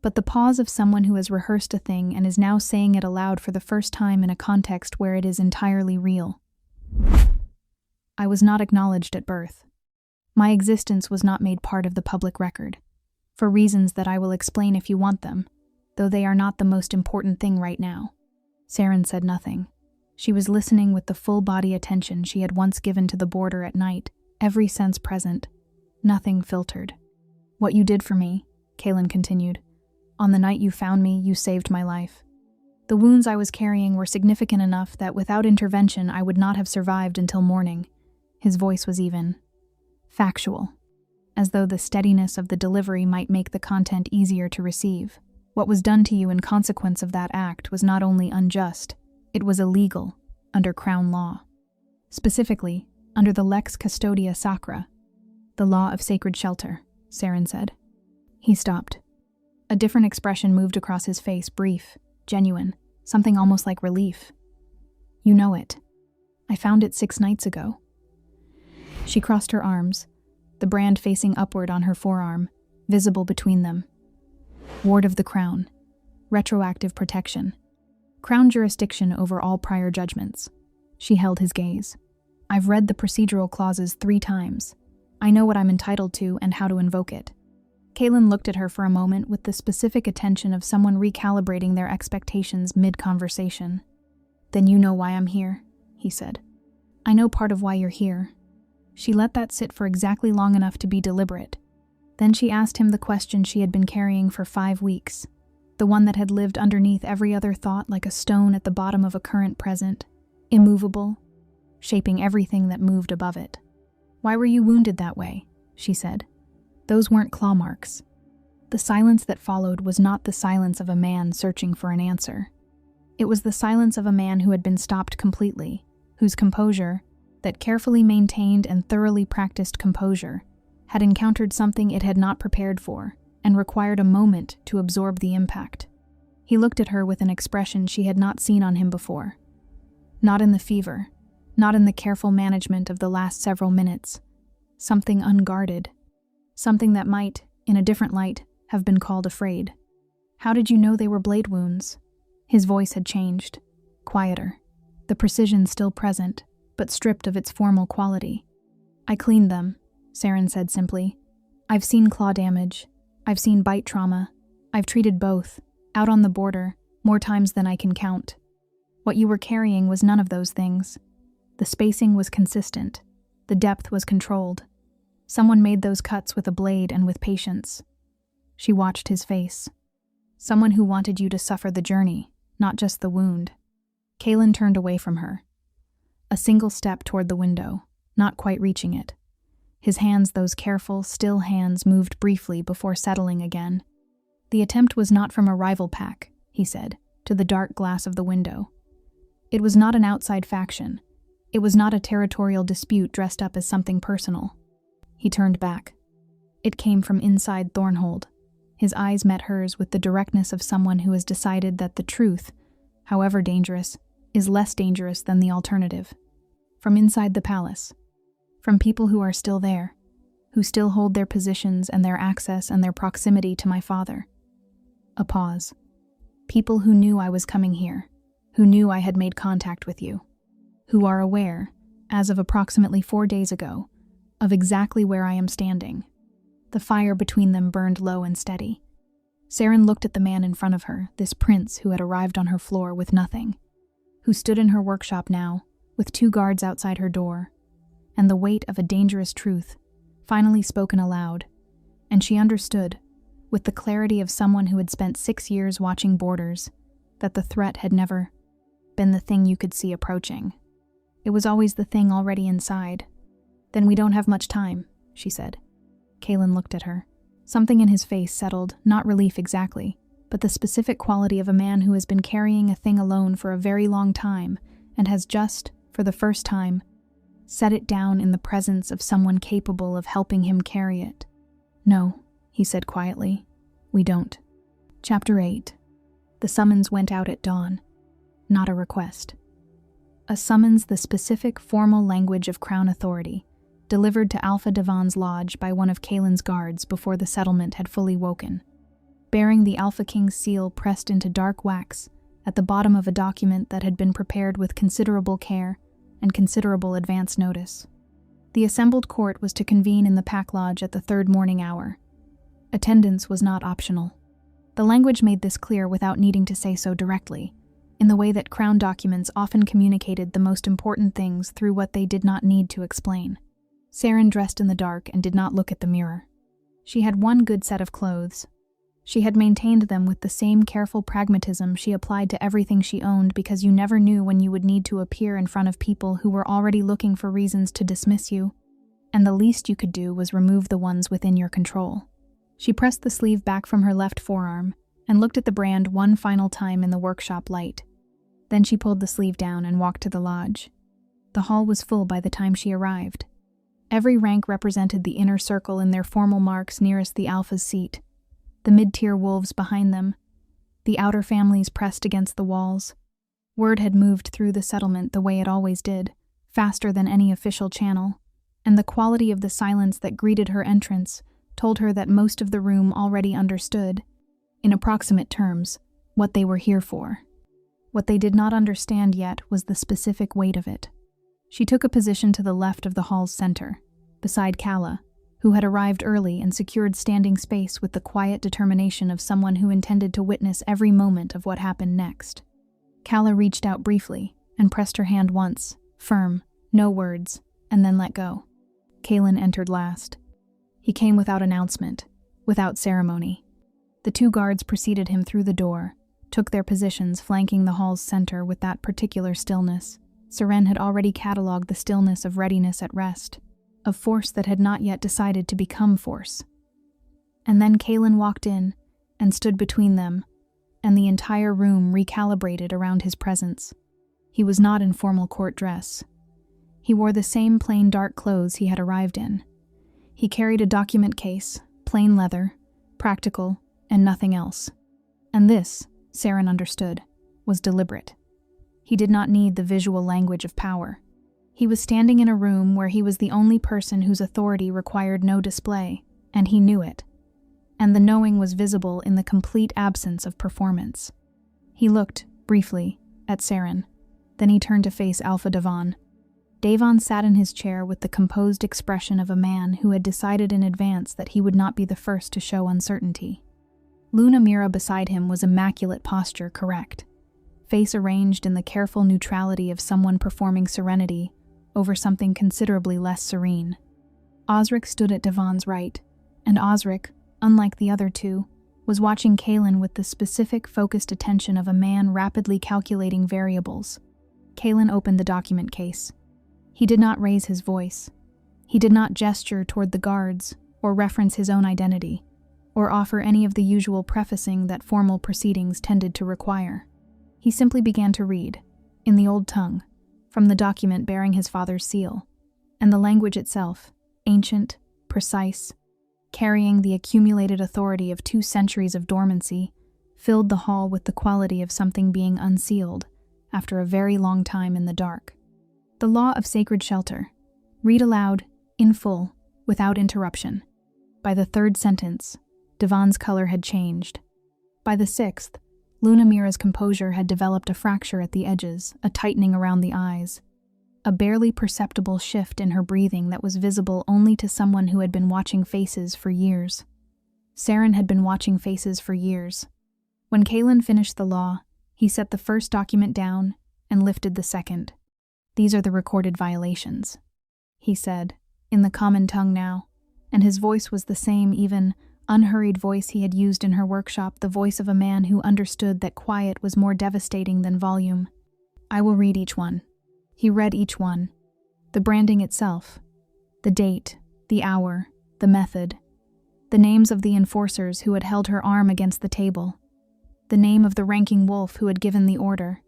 but the pause of someone who has rehearsed a thing and is now saying it aloud for the first time in a context where it is entirely real. "I was not acknowledged at birth. My existence was not made part of the public record, for reasons that I will explain if you want them, though they are not the most important thing right now." Saren said nothing. She was listening with the full-body attention she had once given to the border at night, every sense present, nothing filtered. "What you did for me," Kaelin continued, "on the night you found me, you saved my life. The wounds I was carrying were significant enough that without intervention I would not have survived until morning. His voice was even. Factual. As though the steadiness of the delivery might make the content easier to receive. What was done to you in consequence of that act was not only unjust, it was illegal, under Crown law. Specifically, under the Lex Custodia Sacra, the law of sacred shelter, Saren said. He stopped. A different expression moved across his face, brief, genuine, something almost like relief. You know it. I found it 6 nights ago. She crossed her arms, the brand facing upward on her forearm, visible between them. Ward of the Crown. Retroactive protection. Crown jurisdiction over all prior judgments. She held his gaze. I've read the procedural clauses 3 times. I know what I'm entitled to and how to invoke it. Kaelin looked at her for a moment with the specific attention of someone recalibrating their expectations mid-conversation. Then you know why I'm here, he said. I know part of why you're here. She let that sit for exactly long enough to be deliberate. Then she asked him the question she had been carrying for 5 weeks, the one that had lived underneath every other thought like a stone at the bottom of a current present, immovable, shaping everything that moved above it. Why were you wounded that way? She said. Those weren't claw marks. The silence that followed was not the silence of a man searching for an answer. It was the silence of a man who had been stopped completely, whose composure, that carefully maintained and thoroughly practiced composure, had encountered something it had not prepared for and required a moment to absorb the impact. He looked at her with an expression she had not seen on him before. Not in the fever, not in the careful management of the last several minutes. Something unguarded. Something that might, in a different light, have been called afraid. How did you know they were blade wounds? His voice had changed, quieter, the precision still present, but stripped of its formal quality. I cleaned them, Saren said simply. I've seen claw damage. I've seen bite trauma. I've treated both, out on the border, more times than I can count. What you were carrying was none of those things. The spacing was consistent. The depth was controlled. Someone made those cuts with a blade and with patience. She watched his face. Someone who wanted you to suffer the journey, not just the wound. Kaelin turned away from her. A single step toward the window, not quite reaching it. His hands, those careful, still hands, moved briefly before settling again. The attempt was not from a rival pack, he said, to the dark glass of the window. It was not an outside faction. It was not a territorial dispute dressed up as something personal. He turned back. It came from inside Thornhold. His eyes met hers with the directness of someone who has decided that the truth, however dangerous, is less dangerous than the alternative. From inside the palace. From people who are still there, who still hold their positions and their access and their proximity to my father. A pause. People who knew I was coming here, who knew I had made contact with you, who are aware, as of approximately 4 days ago, of exactly where I am standing. The fire between them burned low and steady. Saren looked at the man in front of her, this prince who had arrived on her floor with nothing, who stood in her workshop now, with 2 guards outside her door, and the weight of a dangerous truth, finally spoken aloud, and she understood, with the clarity of someone who had spent 6 years watching borders, that the threat had never been the thing you could see approaching. It was always the thing already inside. Then we don't have much time, she said. Kaelin looked at her. Something in his face settled, not relief exactly, but the specific quality of a man who has been carrying a thing alone for a very long time and has just, for the first time, set it down in the presence of someone capable of helping him carry it. No, he said quietly. We don't. Chapter 8. The summons went out at dawn. Not a request. A summons, the specific formal language of Crown authority, delivered to Alpha Devon's lodge by one of Kaelin's guards before the settlement had fully woken, bearing the Alpha King's seal pressed into dark wax at the bottom of a document that had been prepared with considerable care and considerable advance notice. The assembled court was to convene in the Pack Lodge at the 3rd morning hour. Attendance was not optional. The language made this clear without needing to say so directly, in the way that Crown documents often communicated the most important things through what they did not need to explain. Saren dressed in the dark and did not look at the mirror. She had one good set of clothes. She had maintained them with the same careful pragmatism she applied to everything she owned, because you never knew when you would need to appear in front of people who were already looking for reasons to dismiss you, and the least you could do was remove the ones within your control. She pressed the sleeve back from her left forearm and looked at the brand one final time in the workshop light. Then she pulled the sleeve down and walked to the lodge. The hall was full by the time she arrived. Every rank represented the inner circle in their formal marks nearest the alpha's seat, the mid-tier wolves behind them, the outer families pressed against the walls. Word had moved through the settlement the way it always did, faster than any official channel, and the quality of the silence that greeted her entrance told her that most of the room already understood, in approximate terms, what they were here for. What they did not understand yet was the specific weight of it. She took a position to the left of the hall's center, beside Kala, who had arrived early and secured standing space with the quiet determination of someone who intended to witness every moment of what happened next. Kala reached out briefly and pressed her hand once, firm, no words, and then let go. Kalen entered last. He came without announcement, without ceremony. The two guards preceded him through the door, took their positions flanking the hall's center with that particular stillness. Seren had already catalogued the stillness of readiness at rest, of force that had not yet decided to become force. And then Kalen walked in and stood between them, and the entire room recalibrated around his presence. He was not in formal court dress. He wore the same plain dark clothes he had arrived in. He carried a document case, plain leather, practical, and nothing else. And this, Seren understood, was deliberate. He did not need the visual language of power. He was standing in a room where he was the only person whose authority required no display, and he knew it. And the knowing was visible in the complete absence of performance. He looked, briefly, at Seren. Then he turned to face Alpha Devon. Devon sat in his chair with the composed expression of a man who had decided in advance that he would not be the first to show uncertainty. Luna Mira beside him was immaculate posture correct, face arranged in the careful neutrality of someone performing serenity over something considerably less serene. Osric stood at Devon's right, and Osric, unlike the other two, was watching Kalen with the specific, focused attention of a man rapidly calculating variables. Kalen opened the document case. He did not raise his voice. He did not gesture toward the guards, or reference his own identity, or offer any of the usual prefacing that formal proceedings tended to require. He simply began to read, in the old tongue, from the document bearing his father's seal, and the language itself, ancient, precise, carrying the accumulated authority of 2 centuries of dormancy, filled the hall with the quality of something being unsealed after a very long time in the dark. The law of sacred shelter. Read aloud, in full, without interruption. By the 3rd sentence, Devon's color had changed. By the 6th, Luna Mira's composure had developed a fracture at the edges, a tightening around the eyes, a barely perceptible shift in her breathing that was visible only to someone who had been watching faces for years. Seren had been watching faces for years. When Kalen finished the law, he set the first document down and lifted the second. "These are the recorded violations," he said, in the common tongue now, and his voice was the same, even, unhurried voice he had used in her workshop, the voice of a man who understood that quiet was more devastating than volume. "I will read each one." He read each one. The branding itself, the date, the hour, the method, the names of the enforcers who had held her arm against the table, the name of the ranking wolf who had given the order,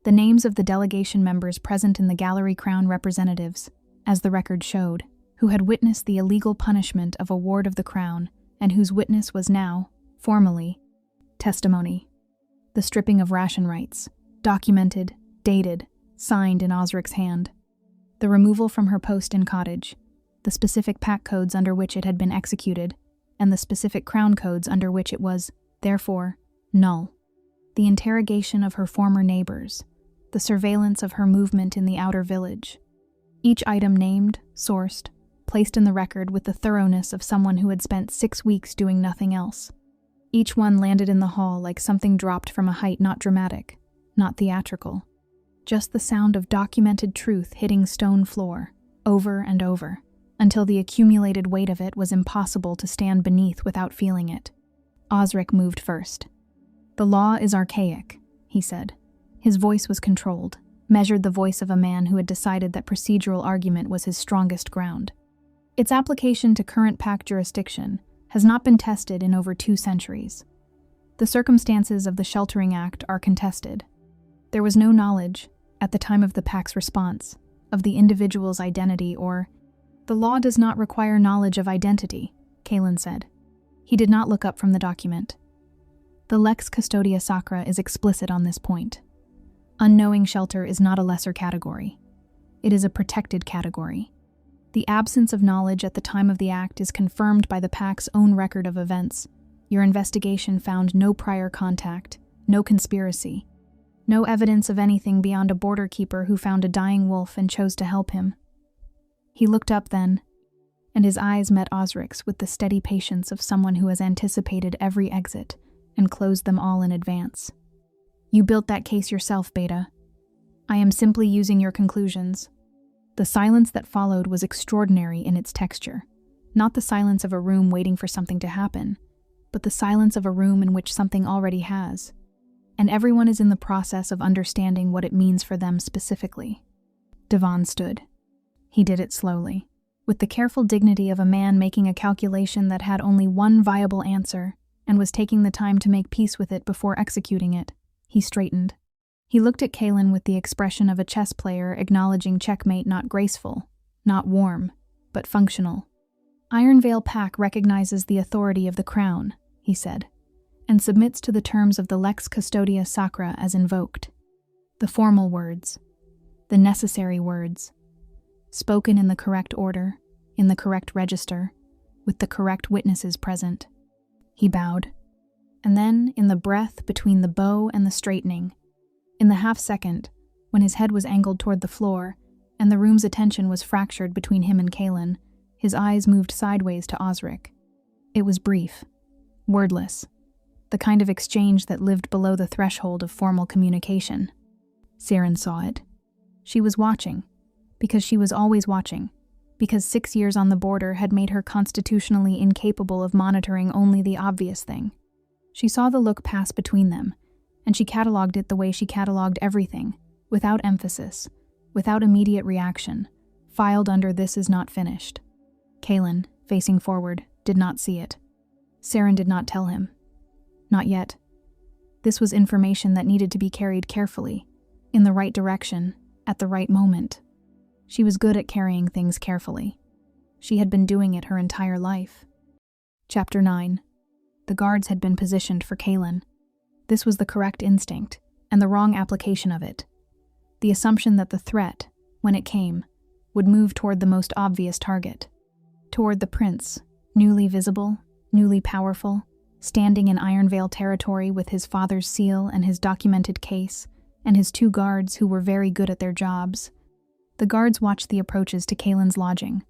the names of the delegation members present in the gallery crown representatives, as the record showed, who had witnessed the illegal punishment of a ward of the crown, and whose witness was now, formally, testimony. The stripping of ration rights, documented, dated, signed in Osric's hand. The removal from her post in cottage, the specific pack codes under which it had been executed, and the specific crown codes under which it was, therefore, null. The interrogation of her former neighbors, the surveillance of her movement in the outer village. Each item named, sourced, placed in the record with the thoroughness of someone who had spent 6 weeks doing nothing else. Each one landed in the hall like something dropped from a height not dramatic, not theatrical. Just the sound of documented truth hitting stone floor, over and over, until the accumulated weight of it was impossible to stand beneath without feeling it. Osric moved first. "The law is archaic," he said. His voice was controlled, measured the voice of a man who had decided that procedural argument was his strongest ground. Its application to current pact jurisdiction has not been tested in over 2 centuries. The circumstances of the Sheltering Act are contested. There was no knowledge, at the time of the pact's response, of the individual's identity or— "The law does not require knowledge of identity," Kalen said. He did not look up from the document. The Lex Custodia Sacra is explicit on this point. Unknowing shelter is not a lesser category. It is a protected category. The absence of knowledge at the time of the act is confirmed by the pact's own record of events. Your investigation found no prior contact, no conspiracy, no evidence of anything beyond a border keeper who found a dying wolf and chose to help him. He looked up then, and his eyes met Osric's with the steady patience of someone who has anticipated every exit and closed them all in advance. "You built that case yourself, Beta. I am simply using your conclusions." The silence that followed was extraordinary in its texture. Not the silence of a room waiting for something to happen, but the silence of a room in which something already has, and everyone is in the process of understanding what it means for them specifically. Devon stood. He did it slowly, with the careful dignity of a man making a calculation that had only one viable answer and was taking the time to make peace with it before executing it. He straightened. He looked at Kalen with the expression of a chess player acknowledging checkmate, not graceful, not warm, but functional. "Ironvale Pack recognizes the authority of the Crown," he said, "and submits to the terms of the Lex Custodia Sacra as invoked. The formal words, the necessary words, spoken in the correct order, in the correct register, with the correct witnesses present." He bowed. And then, in the breath between the bow and the straightening, in the half-second, when his head was angled toward the floor, and the room's attention was fractured between him and Kalen, his eyes moved sideways to Osric. It was brief, wordless, the kind of exchange that lived below the threshold of formal communication. Siren saw it. She was watching, because she was always watching, because 6 years on the border had made her constitutionally incapable of monitoring only the obvious thing. She saw the look pass between them, and she catalogued it the way she catalogued everything, without emphasis, without immediate reaction, filed under "This is not finished." Kalen, facing forward, did not see it. Siren did not tell him. Not yet. This was information that needed to be carried carefully, in the right direction, at the right moment. She was good at carrying things carefully. She had been doing it her entire life. Chapter 9. The guards had been positioned for Kalen. This was the correct instinct, and the wrong application of it. The assumption that the threat, when it came, would move toward the most obvious target. Toward the prince, newly visible, newly powerful, standing in Ironvale territory with his father's seal and his documented case, and his 2 guards who were very good at their jobs. The guards watched the approaches to Kalen's lodging.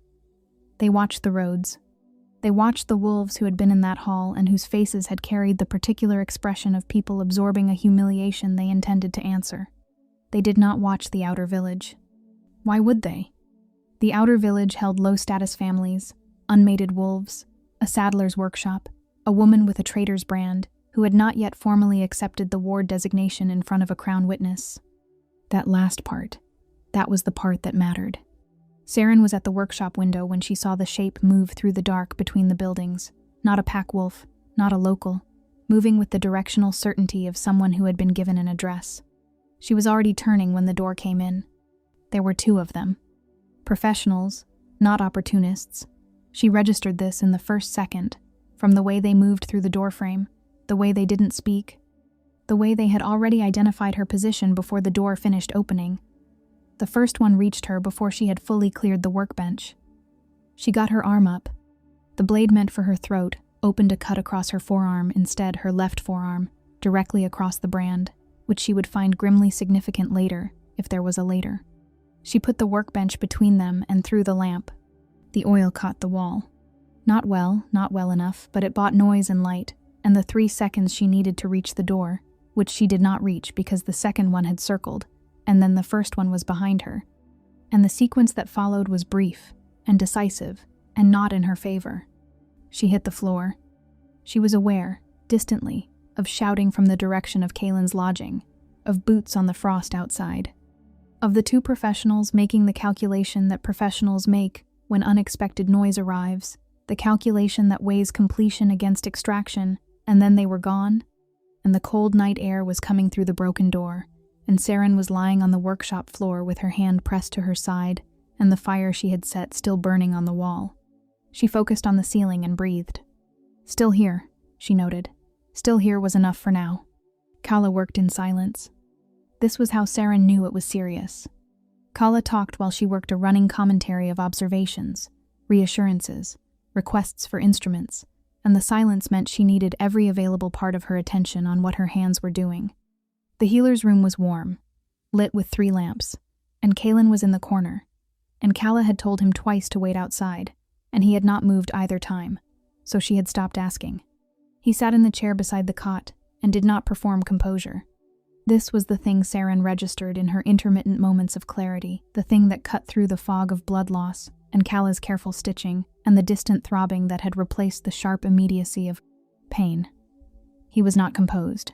They watched the roads. They watched the wolves who had been in that hall and whose faces had carried the particular expression of people absorbing a humiliation they intended to answer. They did not watch the outer village. Why would they? The outer village held low-status families, unmated wolves, a saddler's workshop, a woman with a traitor's brand, who had not yet formally accepted the ward designation in front of a crown witness. That last part, that was the part that mattered. Siren was at the workshop window when she saw the shape move through the dark between the buildings, not a pack wolf, not a local, moving with the directional certainty of someone who had been given an address. She was already turning when the door came in. There were 2 of them. Professionals, not opportunists. She registered this in the first second, from the way they moved through the doorframe, the way they didn't speak, the way they had already identified her position before the door finished opening. The first one reached her before she had fully cleared the workbench. She got her arm up. The blade meant for her throat opened a cut across her forearm, instead her left forearm, directly across the brand, which she would find grimly significant later, if there was a later. She put the workbench between them and threw the lamp. The oil caught the wall. Not well enough, but it bought noise and light, and the 3 seconds she needed to reach the door, which she did not reach because the second one had circled, and then the first one was behind her. And the sequence that followed was brief and decisive and not in her favor. She hit the floor. She was aware, distantly, of shouting from the direction of Kaylin's lodging, of boots on the frost outside, of the two professionals making the calculation that professionals make when unexpected noise arrives, the calculation that weighs completion against extraction, and then they were gone, and the cold night air was coming through the broken door, and Saren was lying on the workshop floor with her hand pressed to her side and the fire she had set still burning on the wall. She focused on the ceiling and breathed. Still here, she noted. Still here was enough for now. Kala worked in silence. This was how Saren knew it was serious. Kala talked while she worked a running commentary of observations, reassurances, requests for instruments, and the silence meant she needed every available part of her attention on what her hands were doing. The healer's room was warm, lit with 3 lamps, and Kaylin was in the corner, and Kala had told him twice to wait outside, and he had not moved either time, so she had stopped asking. He sat in the chair beside the cot and did not perform composure. This was the thing Saren registered in her intermittent moments of clarity, the thing that cut through the fog of blood loss and Kala's careful stitching and the distant throbbing that had replaced the sharp immediacy of pain. He was not composed.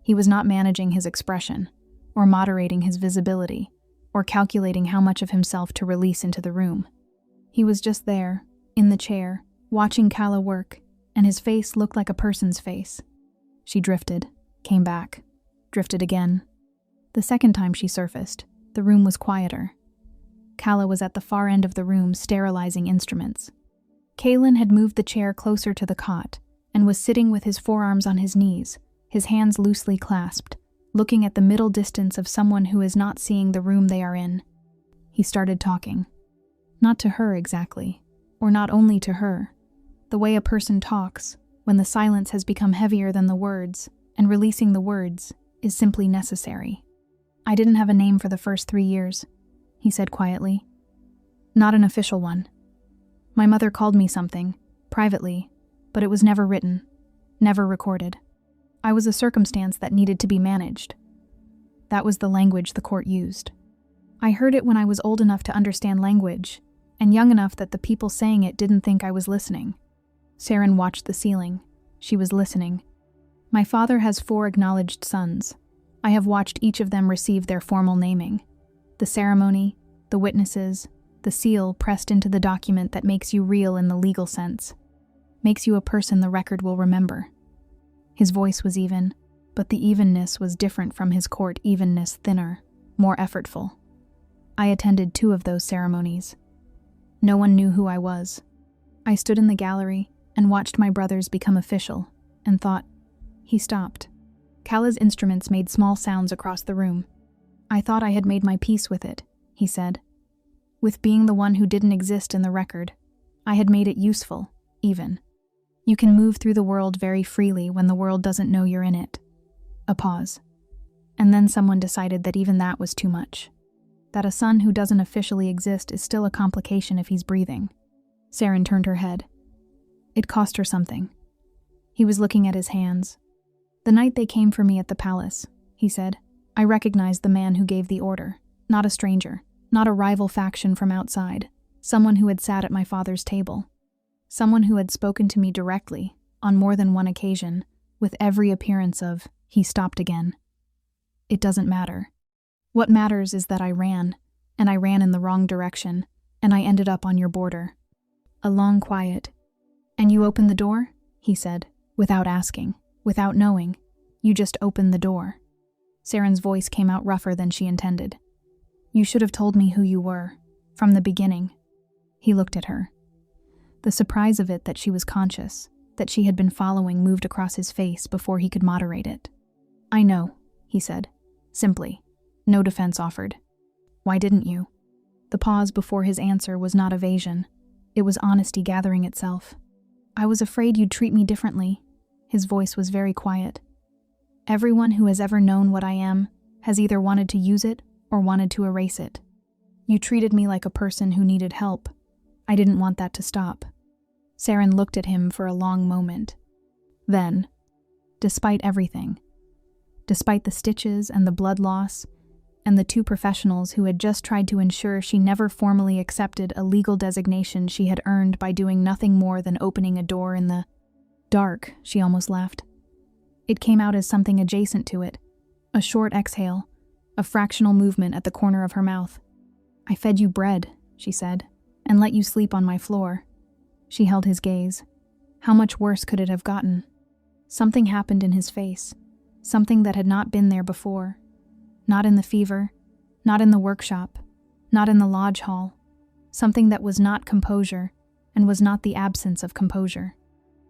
He was not managing his expression, or moderating his visibility, or calculating how much of himself to release into the room. He was just there, in the chair, watching Kala work, and his face looked like a person's face. She drifted, came back, drifted again. The second time she surfaced, the room was quieter. Kala was at the far end of the room sterilizing instruments. Kaylin had moved the chair closer to the cot and was sitting with his forearms on his knees, his hands loosely clasped, looking at the middle distance of someone who is not seeing the room they are in. He started talking. Not to her exactly, or not only to her. The way a person talks, when the silence has become heavier than the words, and releasing the words is simply necessary. I didn't have a name for the first 3 years, he said quietly. Not an official one. My mother called me something, privately, but it was never written, never recorded. I was a circumstance that needed to be managed. That was the language the court used. I heard it when I was old enough to understand language, and young enough that the people saying it didn't think I was listening. Saren watched the ceiling. She was listening. My father has 4 acknowledged sons. I have watched each of them receive their formal naming. The ceremony, the witnesses, the seal pressed into the document that makes you real in the legal sense. Makes you a person the record will remember. His voice was even, but the evenness was different from his court evenness, thinner, more effortful. I attended 2 of those ceremonies. No one knew who I was. I stood in the gallery and watched my brothers become official, and thought. He stopped. Kala's instruments made small sounds across the room. I thought I had made my peace with it, he said. With being the one who didn't exist in the record. I had made it useful, even. You can move through the world very freely when the world doesn't know you're in it. A pause. And then someone decided that even that was too much. That a son who doesn't officially exist is still a complication if he's breathing. Saren turned her head. It cost her something. He was looking at his hands. The night they came for me at the palace, he said, I recognized the man who gave the order. Not a stranger, not a rival faction from outside. Someone who had sat at my father's table. Someone who had spoken to me directly, on more than one occasion, with every appearance of, he stopped again. It doesn't matter. What matters is that I ran, and I ran in the wrong direction, and I ended up on your border. A long quiet. And you opened the door? He said, without asking, without knowing. You just opened the door. Saren's voice came out rougher than she intended. You should have told me who you were, from the beginning. He looked at her. The surprise of it that she was conscious, that she had been following moved across his face before he could moderate it. I know, he said, simply. No defense offered. Why didn't you? The pause before his answer was not evasion. It was honesty gathering itself. I was afraid you'd treat me differently. His voice was very quiet. Everyone who has ever known what I am has either wanted to use it or wanted to erase it. You treated me like a person who needed help. I didn't want that to stop. Saren looked at him for a long moment. Then, despite everything, despite the stitches and the blood loss, and the 2 professionals who had just tried to ensure she never formally accepted a legal designation she had earned by doing nothing more than opening a door in the dark, she almost laughed, It came out as something adjacent to it, a short exhale, a fractional movement at the corner of her mouth. "I fed you bread," she said, "and let you sleep on my floor." She held his gaze. How much worse could it have gotten? Something happened in his face, something that had not been there before. Not in the fever, not in the workshop, not in the lodge hall. Something that was not composure, and was not the absence of composure.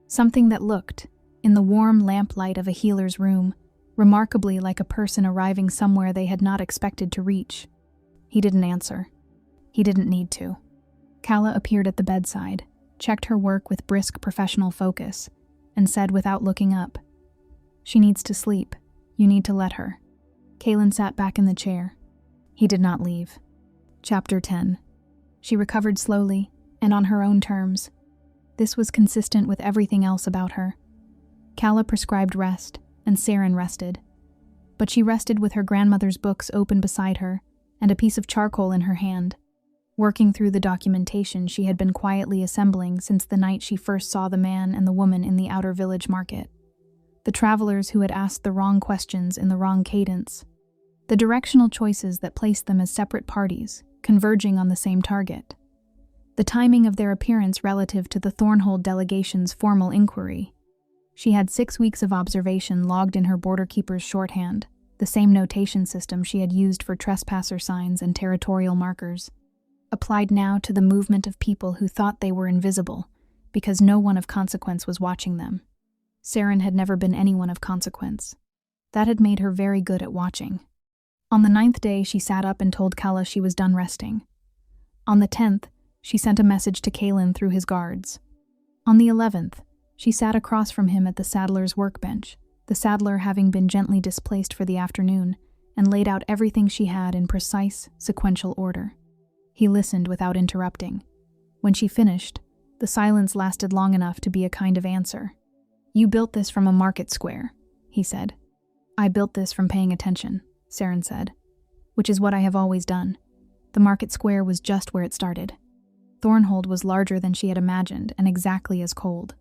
Something that looked, in the warm lamplight of a healer's room, remarkably like a person arriving somewhere they had not expected to reach. He didn't answer. He didn't need to. Kala appeared at the bedside, checked her work with brisk professional focus, and said without looking up, "She needs to sleep. You need to let her." Kaelin sat back in the chair. He did not leave. Chapter 10. She recovered slowly, and on her own terms. This was consistent with everything else about her. Kala prescribed rest, and Saren rested. But she rested with her grandmother's books open beside her, and a piece of charcoal in her hand, working through the documentation she had been quietly assembling since the night she first saw the man and the woman in the outer village market. The travelers who had asked the wrong questions in the wrong cadence. The directional choices that placed them as separate parties, converging on the same target. The timing of their appearance relative to the Thornhold delegation's formal inquiry. She had 6 weeks of observation logged in her border keeper's shorthand, the same notation system she had used for trespasser signs and territorial markers, applied now to the movement of people who thought they were invisible, because no one of consequence was watching them. Saren had never been anyone of consequence. That had made her very good at watching. On the 9th day, she sat up and told Kala she was done resting. On the 10th, she sent a message to Kaelin through his guards. On the 11th, she sat across from him at the saddler's workbench, the saddler having been gently displaced for the afternoon, and laid out everything she had in precise, sequential order. He listened without interrupting. When she finished, the silence lasted long enough to be a kind of answer. "You built this from a market square," he said. "I built this from paying attention," Saren said, "which is what I have always done. The market square was just where it started." Thornhold was larger than she had imagined and exactly as cold.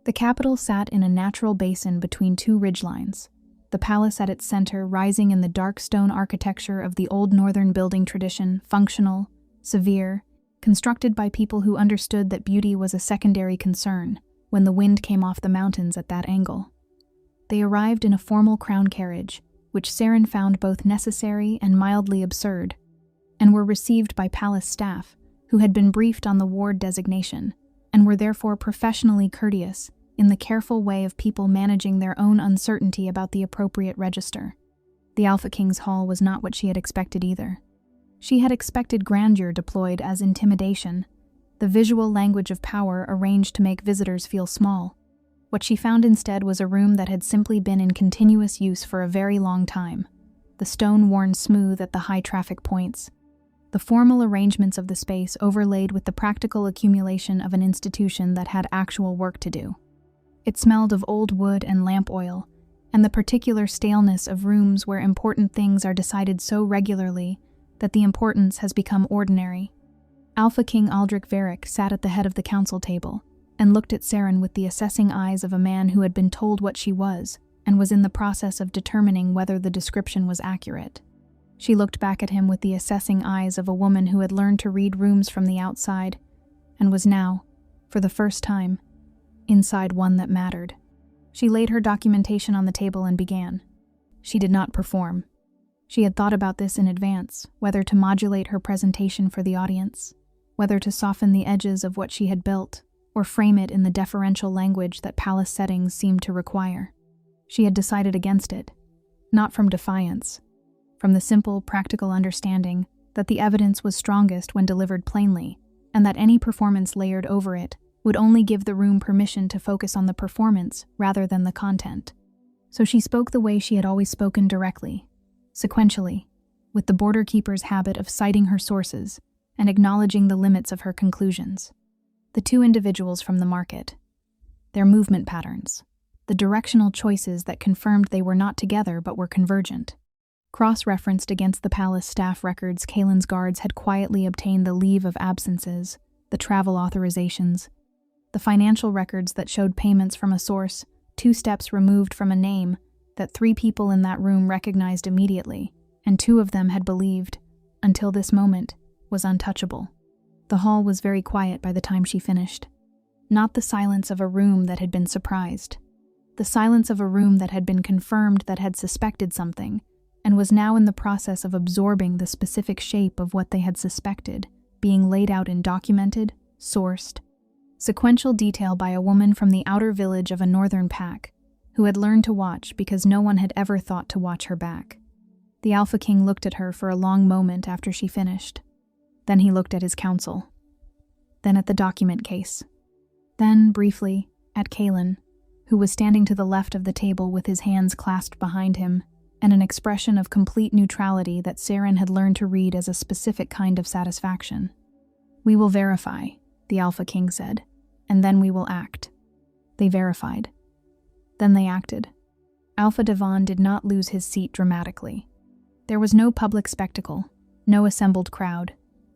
The capital sat in a natural basin between two ridgelines, the palace at its center rising in the dark stone architecture of the old northern building tradition, functional, severe, constructed by people who understood that beauty was a secondary concern when the wind came off the mountains at that angle. They arrived in a formal crown carriage, which Saren found both necessary and mildly absurd, and were received by palace staff, who had been briefed on the ward designation, and were therefore professionally courteous in the careful way of people managing their own uncertainty about the appropriate register. The Alpha King's hall was not what she had expected either. She had expected grandeur deployed as intimidation, the visual language of power arranged to make visitors feel small. What she found instead was a room that had simply been in continuous use for a very long time, the stone worn smooth at the high traffic points, the formal arrangements of the space overlaid with the practical accumulation of an institution that had actual work to do. It smelled of old wood and lamp oil, and the particular staleness of rooms where important things are decided so regularly that the importance has become ordinary. Alpha King Aldrich Varric sat at the head of the council table and looked at Saren with the assessing eyes of a man who had been told what she was and was in the process of determining whether the description was accurate. She looked back at him with the assessing eyes of a woman who had learned to read rooms from the outside and was now, for the first time, inside one that mattered. She laid her documentation on the table and began. She did not perform. She had thought about this in advance, whether to modulate her presentation for the audience, whether to soften the edges of what she had built, or frame it in the deferential language that palace settings seemed to require. She had decided against it, not from defiance, from the simple, practical understanding that the evidence was strongest when delivered plainly, and that any performance layered over it would only give the room permission to focus on the performance rather than the content. So she spoke the way she had always spoken, directly, sequentially, with the border keeper's habit of citing her sources and acknowledging the limits of her conclusions. The two individuals from the market, their movement patterns, the directional choices that confirmed they were not together but were convergent. Cross-referenced against the palace staff records, Kaelin's guards had quietly obtained the leave of absences, the travel authorizations, the financial records that showed payments from a source 2 steps removed from a name that 3 people in that room recognized immediately, and 2 of them had believed, until this moment, was untouchable. The hall was very quiet by the time she finished. Not the silence of a room that had been surprised. The silence of a room that had been confirmed that had suspected something, and was now in the process of absorbing the specific shape of what they had suspected, being laid out in documented, sourced, sequential detail by a woman from the outer village of a northern pack, who had learned to watch because no one had ever thought to watch her back. The Alpha King looked at her for a long moment after she finished. Then he looked at his council. Then at the document case. Then, briefly, at Kaelin, who was standing to the left of the table with his hands clasped behind him, and an expression of complete neutrality that Saren had learned to read as a specific kind of satisfaction. "We will verify," the Alpha King said, "and then we will act." They verified. Then they acted. Alpha Devon did not lose his seat dramatically. There was no public spectacle, no assembled crowd,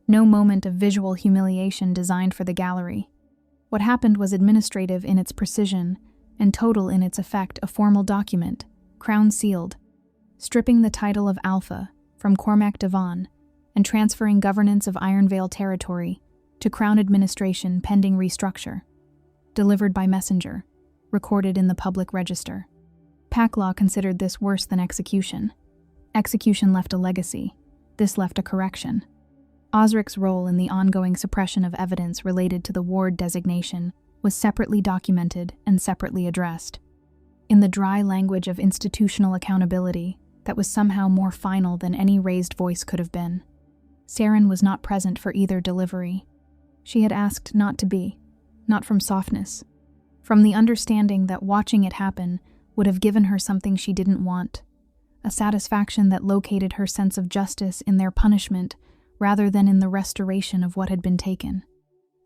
no moment of visual humiliation designed for the gallery. What happened was administrative in its precision and total in its effect, a formal document, crown-sealed, stripping the title of Alpha from Cormac Devon and transferring governance of Ironvale territory to Crown administration pending restructure. Delivered by messenger, recorded in the public register. Pack law considered this worse than execution. Execution left a legacy. This left a correction. Osric's role in the ongoing suppression of evidence related to the ward designation was separately documented and separately addressed. In the dry language of institutional accountability that was somehow more final than any raised voice could have been. Saren was not present for either delivery. She had asked not to be, not from softness, from the understanding that watching it happen would have given her something she didn't want, a satisfaction that located her sense of justice in their punishment rather than in the restoration of what had been taken.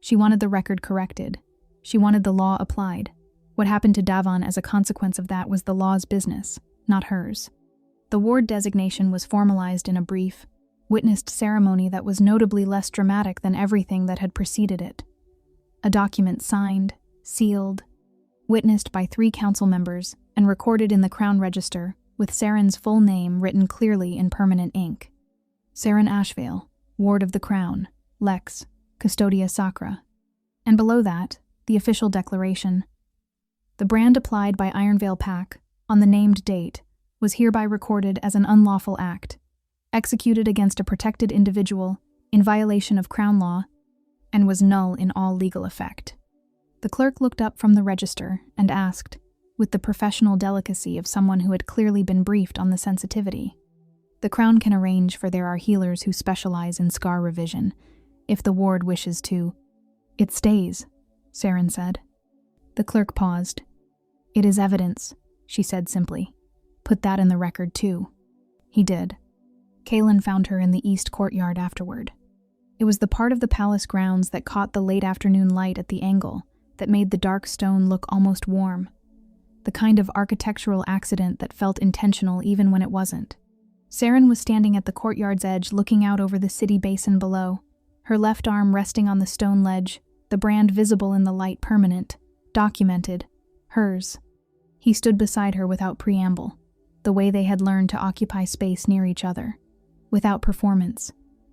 She wanted the record corrected. She wanted the law applied. What happened to Davon as a consequence of that was the law's business, not hers. The ward designation was formalized in a brief, witnessed ceremony that was notably less dramatic than everything that had preceded it. A document signed, sealed, witnessed by 3 council members, and recorded in the Crown Register with Saren's full name written clearly in permanent ink. Saren Ashvale, Ward of the Crown, Lex, Custodia Sacra. And below that, the official declaration. The brand applied by Ironvale Pack, on the named date, was hereby recorded as an unlawful act, executed against a protected individual in violation of Crown law, and was null in all legal effect. The clerk looked up from the register and asked, with the professional delicacy of someone who had clearly been briefed on the sensitivity. The Crown can arrange for there are healers who specialize in scar revision, if the ward wishes to. It stays, Saren said. The clerk paused. It is evidence, she said simply. Put that in the record too. He did. Kaelin found her in the east courtyard afterward. It was the part of the palace grounds that caught the late afternoon light at the angle that made the dark stone look almost warm. The kind of architectural accident that felt intentional even when it wasn't. Saren was standing at the courtyard's edge looking out over the city basin below, her left arm resting on the stone ledge, the brand visible in the light permanent, documented, hers. He stood beside her without preamble, the way they had learned to occupy space near each other, without performance,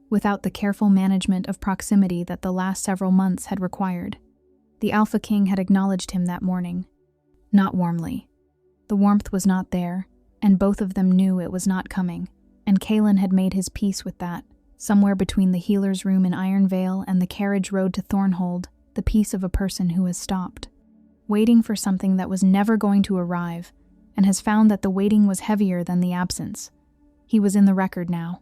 without the careful management of proximity that the last several months had required. The Alpha King had acknowledged him that morning. Not warmly. The warmth was not there, and both of them knew it was not coming, and Kaelin had made his peace with that, somewhere between the healer's room in Ironvale and the carriage road to Thornhold, the peace of a person who has stopped, waiting for something that was never going to arrive, and has found that the waiting was heavier than the absence. He was in the record now.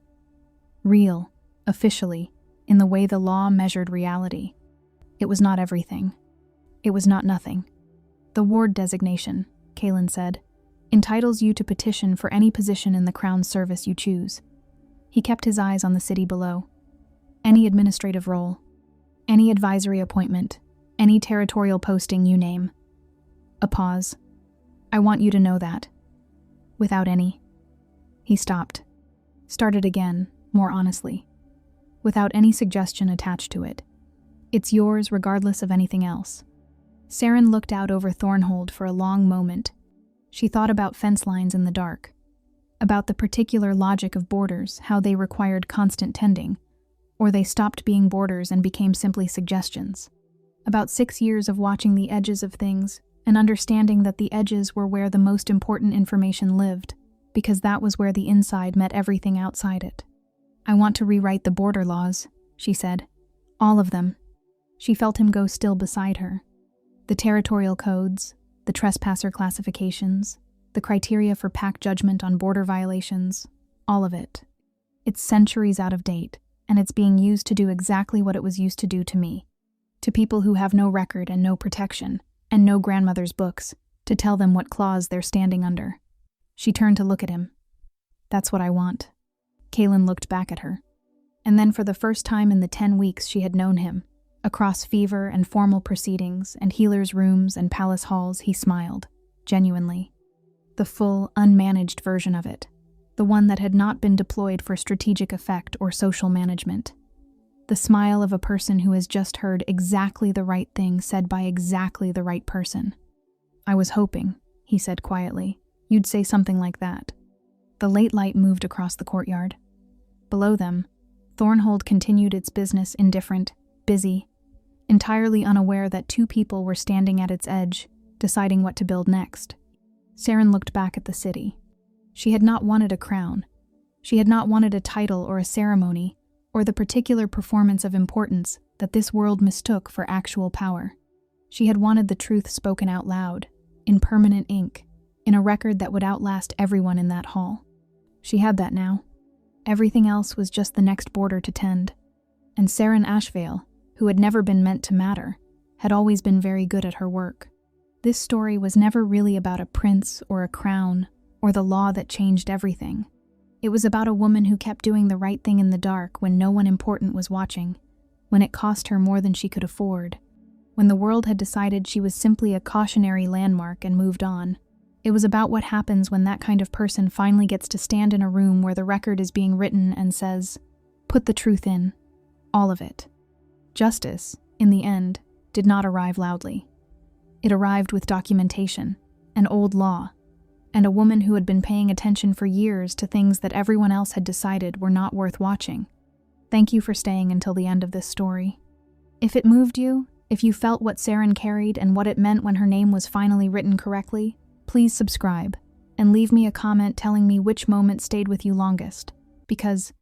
Real, officially, in the way the law measured reality. It was not everything. It was not nothing. The ward designation, Kaelin said, entitles you to petition for any position in the Crown's service you choose. He kept his eyes on the city below. Any administrative role, any advisory appointment, any territorial posting you name. A pause. I want you to know that. Without any. He stopped. Started again, more honestly. Without any suggestion attached to it. It's yours regardless of anything else. Saren looked out over Thornhold for a long moment. She thought about fence lines in the dark, about the particular logic of borders, how they required constant tending, or they stopped being borders and became simply suggestions. About 6 years of watching the edges of things and understanding that the edges were where the most important information lived, because that was where the inside met everything outside it. "I want to rewrite the border laws," she said. "All of them." She felt him go still beside her. The territorial codes, the trespasser classifications, the criteria for pack judgment on border violations, all of it. It's centuries out of date, and it's being used to do exactly what it was used to do to me. To people who have no record and no protection, and no grandmother's books, to tell them what clause they're standing under. She turned to look at him. "That's what I want." Kaelin looked back at her. And then for the first time in the 10 weeks she had known him, across fever and formal proceedings and healers' rooms and palace halls, he smiled, genuinely. The full, unmanaged version of it. The one that had not been deployed for strategic effect or social management. The smile of a person who has just heard exactly the right thing said by exactly the right person. "I was hoping," he said quietly, "you'd say something like that." The late light moved across the courtyard. Below them, Thornhold continued its business, indifferent, busy, entirely unaware that 2 people were standing at its edge, deciding what to build next. Saren looked back at the city. She had not wanted a crown. She had not wanted a title or a ceremony, or the particular performance of importance that this world mistook for actual power. She had wanted the truth spoken out loud, in permanent ink, in a record that would outlast everyone in that hall. She had that now. Everything else was just the next border to tend. And Saren Ashvale, who had never been meant to matter, had always been very good at her work. This story was never really about a prince or a crown or the law that changed everything. It was about a woman who kept doing the right thing in the dark when no one important was watching, when it cost her more than she could afford, when the world had decided she was simply a cautionary landmark and moved on. It was about what happens when that kind of person finally gets to stand in a room where the record is being written and says, "Put the truth in. All of it." Justice, in the end, did not arrive loudly. It arrived with documentation, an old law, and a woman who had been paying attention for years to things that everyone else had decided were not worth watching. Thank you for staying until the end of this story. If it moved you, if you felt what Saren carried and what it meant when her name was finally written correctly, please subscribe and leave me a comment telling me which moment stayed with you longest, because